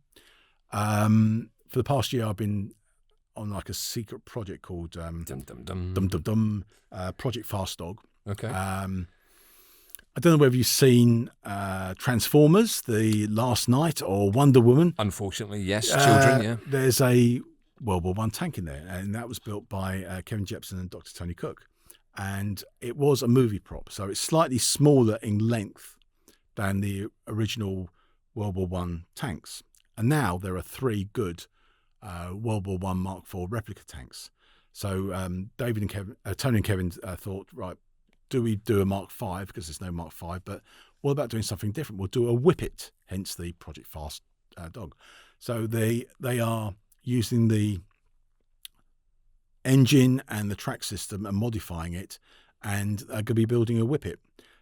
for the past year I've been on like a secret project called Project Fast Dog. Okay. I don't know whether you've seen Transformers, The Last Night, or Wonder Woman. Unfortunately, yes. Children, yeah. There's a World War One tank in there, and that was built by Kevin Jepson and Dr. Tony Cook. And it was a movie prop, so it's slightly smaller in length than the original World War One tanks. And now there are 3 good World War One Mark IV replica tanks. So David and Kevin, Tony and Kevin thought, right, do we do a Mark V, because there's no Mark V, but what about doing something different? We'll do a Whippet, hence the Project Fast Dog. So they are using the engine and the track system and modifying it, and are going to be building a Whippet.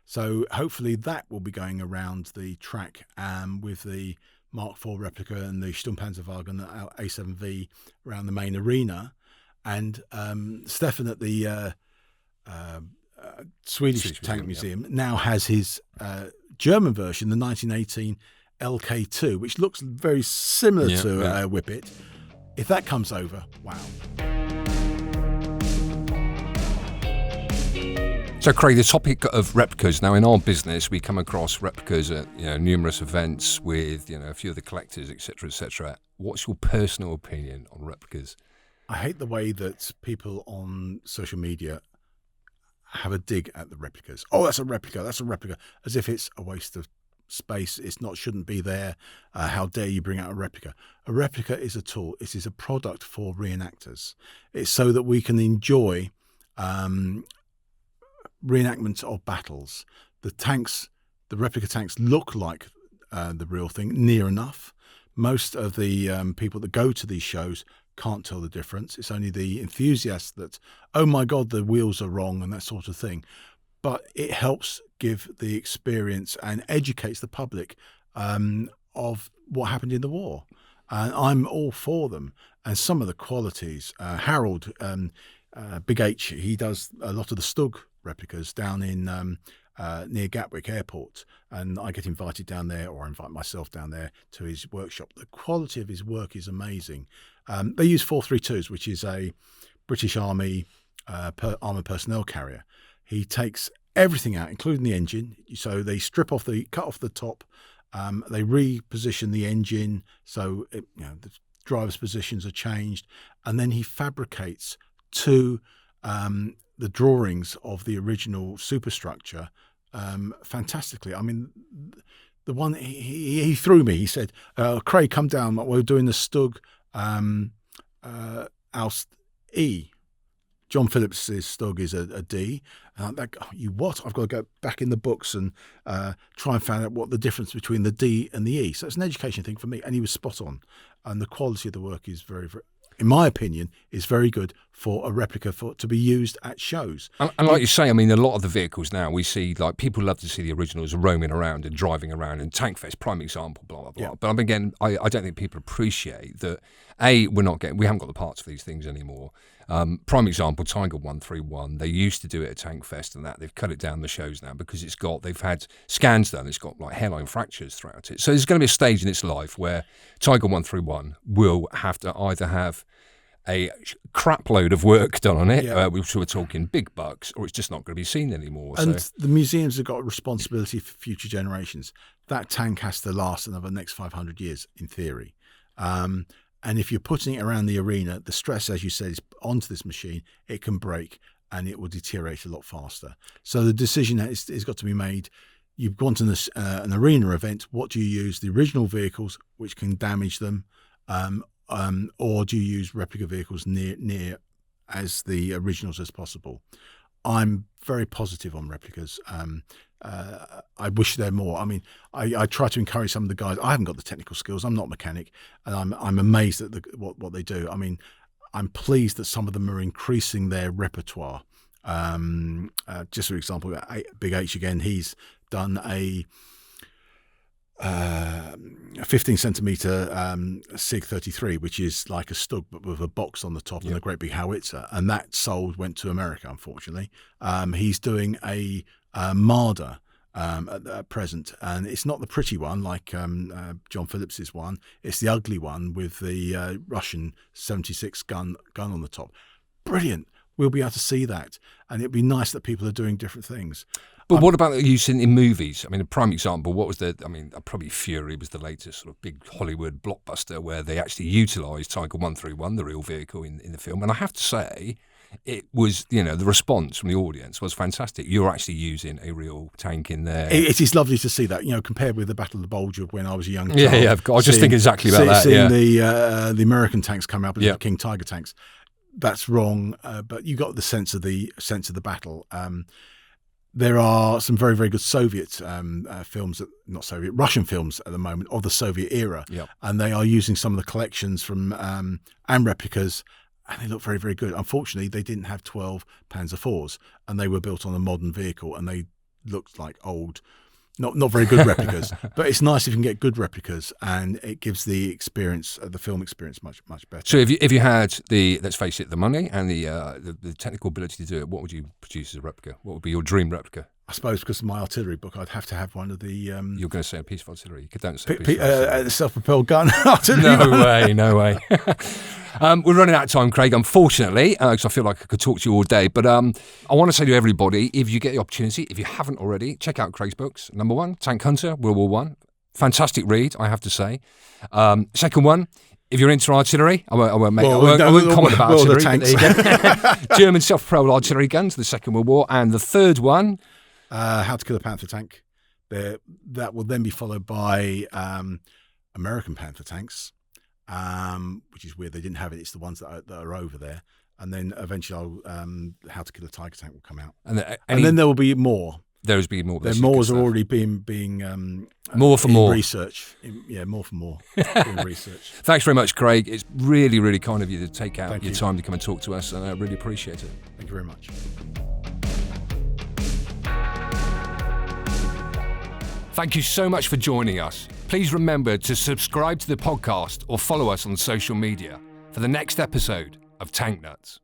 So hopefully that will be going around the track with the Mark IV replica and the Sturmpanzerwagen A7V around the main arena. And Stefan at the Swedish Tank Museum now has his German version, the 1918 LK2, which looks very similar to a Whippet. If that comes over, wow. So, Craig, the topic of replicas. Now, in our business, we come across replicas at numerous events with a few of the collectors, etc., etc. What's your personal opinion on replicas? I hate the way that people on social media have a dig at the replicas. Oh, that's a replica, as if it's a waste of space. It's not, shouldn't be there. How dare you bring out a replica? A replica is a tool. It is a product for reenactors. It's so that we can enjoy reenactments of battles. The replica tanks look like the real thing, near enough. Most of the people that go to these shows can't tell the difference. It's only the enthusiasts that, oh my God, the wheels are wrong and that sort of thing. But it helps give the experience and educates the public of what happened in the war. And I'm all for them. And some of the qualities, Harold, Big H, he does a lot of the Stug replicas down in near Gatwick Airport, and I get invited down there, or I invite myself down there to his workshop. The quality of his work is amazing. They use 432s, which is a British Army armoured personnel carrier. He takes everything out, including the engine. So they cut off the top. They reposition the engine so the driver's positions are changed, and then he fabricates to the drawings of the original superstructure fantastically. I mean, the one he threw me, he said, Craig, come down, we're doing the Stug Aust E. John Phillips' Stug is a D. You what? I've got to go back in the books and try and find out what the difference between the D and the E. So it's an education thing for me, and he was spot on. And the quality of the work is very, very, in my opinion, is very good for a replica to be used at shows. And like you say, I mean, a lot of the vehicles now we see, like, people love to see the originals roaming around and driving around, and Tankfest, prime example, blah, blah, blah. Yeah. But again, I don't think people appreciate that, A, we haven't got the parts for these things anymore. Prime example, Tiger 131, they used to do it at Tankfest and that. They've cut it down the shows now because they've had scans done, it's got like hairline fractures throughout it. So there's going to be a stage in its life where Tiger 131 will have to either have a crap load of work done on it, which we're talking big bucks, or it's just not going to be seen anymore. And the museums have got a responsibility for future generations. That tank has to last another next 500 years, in theory. And if you're putting it around the arena, the stress, as you said, is onto this machine. It can break and it will deteriorate a lot faster. So the decision has got to be made. You've gone to an arena event. What do you use? The original vehicles, which can damage them, or do you use replica vehicles near as the originals as possible? I'm very positive on replicas. I wish there more. I mean, I try to encourage some of the guys. I haven't got the technical skills. I'm not a mechanic, and I'm amazed at what they do. I mean, I'm pleased that some of them are increasing their repertoire. Just for example, Big H again, he's done a 15 centimeter SIG 33, which is like a Stug but with a box on the top and a great big howitzer, and that went to America, unfortunately. He's doing a Marder at present, and it's not the pretty one like John Phillips's one. It's the ugly one with the Russian 76 gun on the top. Brilliant. We'll be able to see that, and it'd be nice that people are doing different things. But what about the use in movies? I mean, a prime example, probably Fury was the latest sort of big Hollywood blockbuster where they actually utilised Tiger 131, the real vehicle, in the film. And I have to say, it was, the response from the audience was fantastic. You're actually using a real tank in there. It is lovely to see that, compared with the Battle of the Bulge of when I was a young child. Yeah, I was just thinking exactly about that. Seeing the American tanks come out with the King Tiger tanks. That's wrong, but you got the sense of the battle. There are some very, very good Soviet Russian films at the moment of the Soviet era, and they are using some of the collections from and replicas, and they look very, very good. Unfortunately, they didn't have 12 Panzer IVs, and they were built on a modern vehicle, and they looked like old. Not very good replicas, but it's nice if you can get good replicas, and it gives the experience, the film experience, much better. So if you had let's face it, the money and the technical ability to do it, what would you produce as a replica? What would be your dream replica? I suppose because of my artillery book, I'd have to have one of the. You're going to say a piece of artillery. You don't say a piece of artillery. Self-propelled gun artillery. No way. We're running out of time, Craig, unfortunately, because I feel like I could talk to you all day. But I want to say to everybody, if you get the opportunity, if you haven't already, check out Craig's books. Number 1, Tank Hunter, World War I. Fantastic read, I have to say. Second one, if you're into artillery, I won't comment about artillery. But there you go. German self-propelled artillery guns, the Second World War. And the third one, How to Kill a Panther Tank. That will then be followed by American Panther Tanks, which is weird. They didn't have it. It's the ones that are over there. And then eventually How to Kill a Tiger Tank will come out. And then there will be more. There's been more. More's are already being more for more research. More for more in research. Thanks very much, Craig. It's really, really kind of you to take out your time to come and talk to us, and I really appreciate it. Thank you very much. Thank you so much for joining us. Please remember to subscribe to the podcast or follow us on social media for the next episode of Tank Nuts.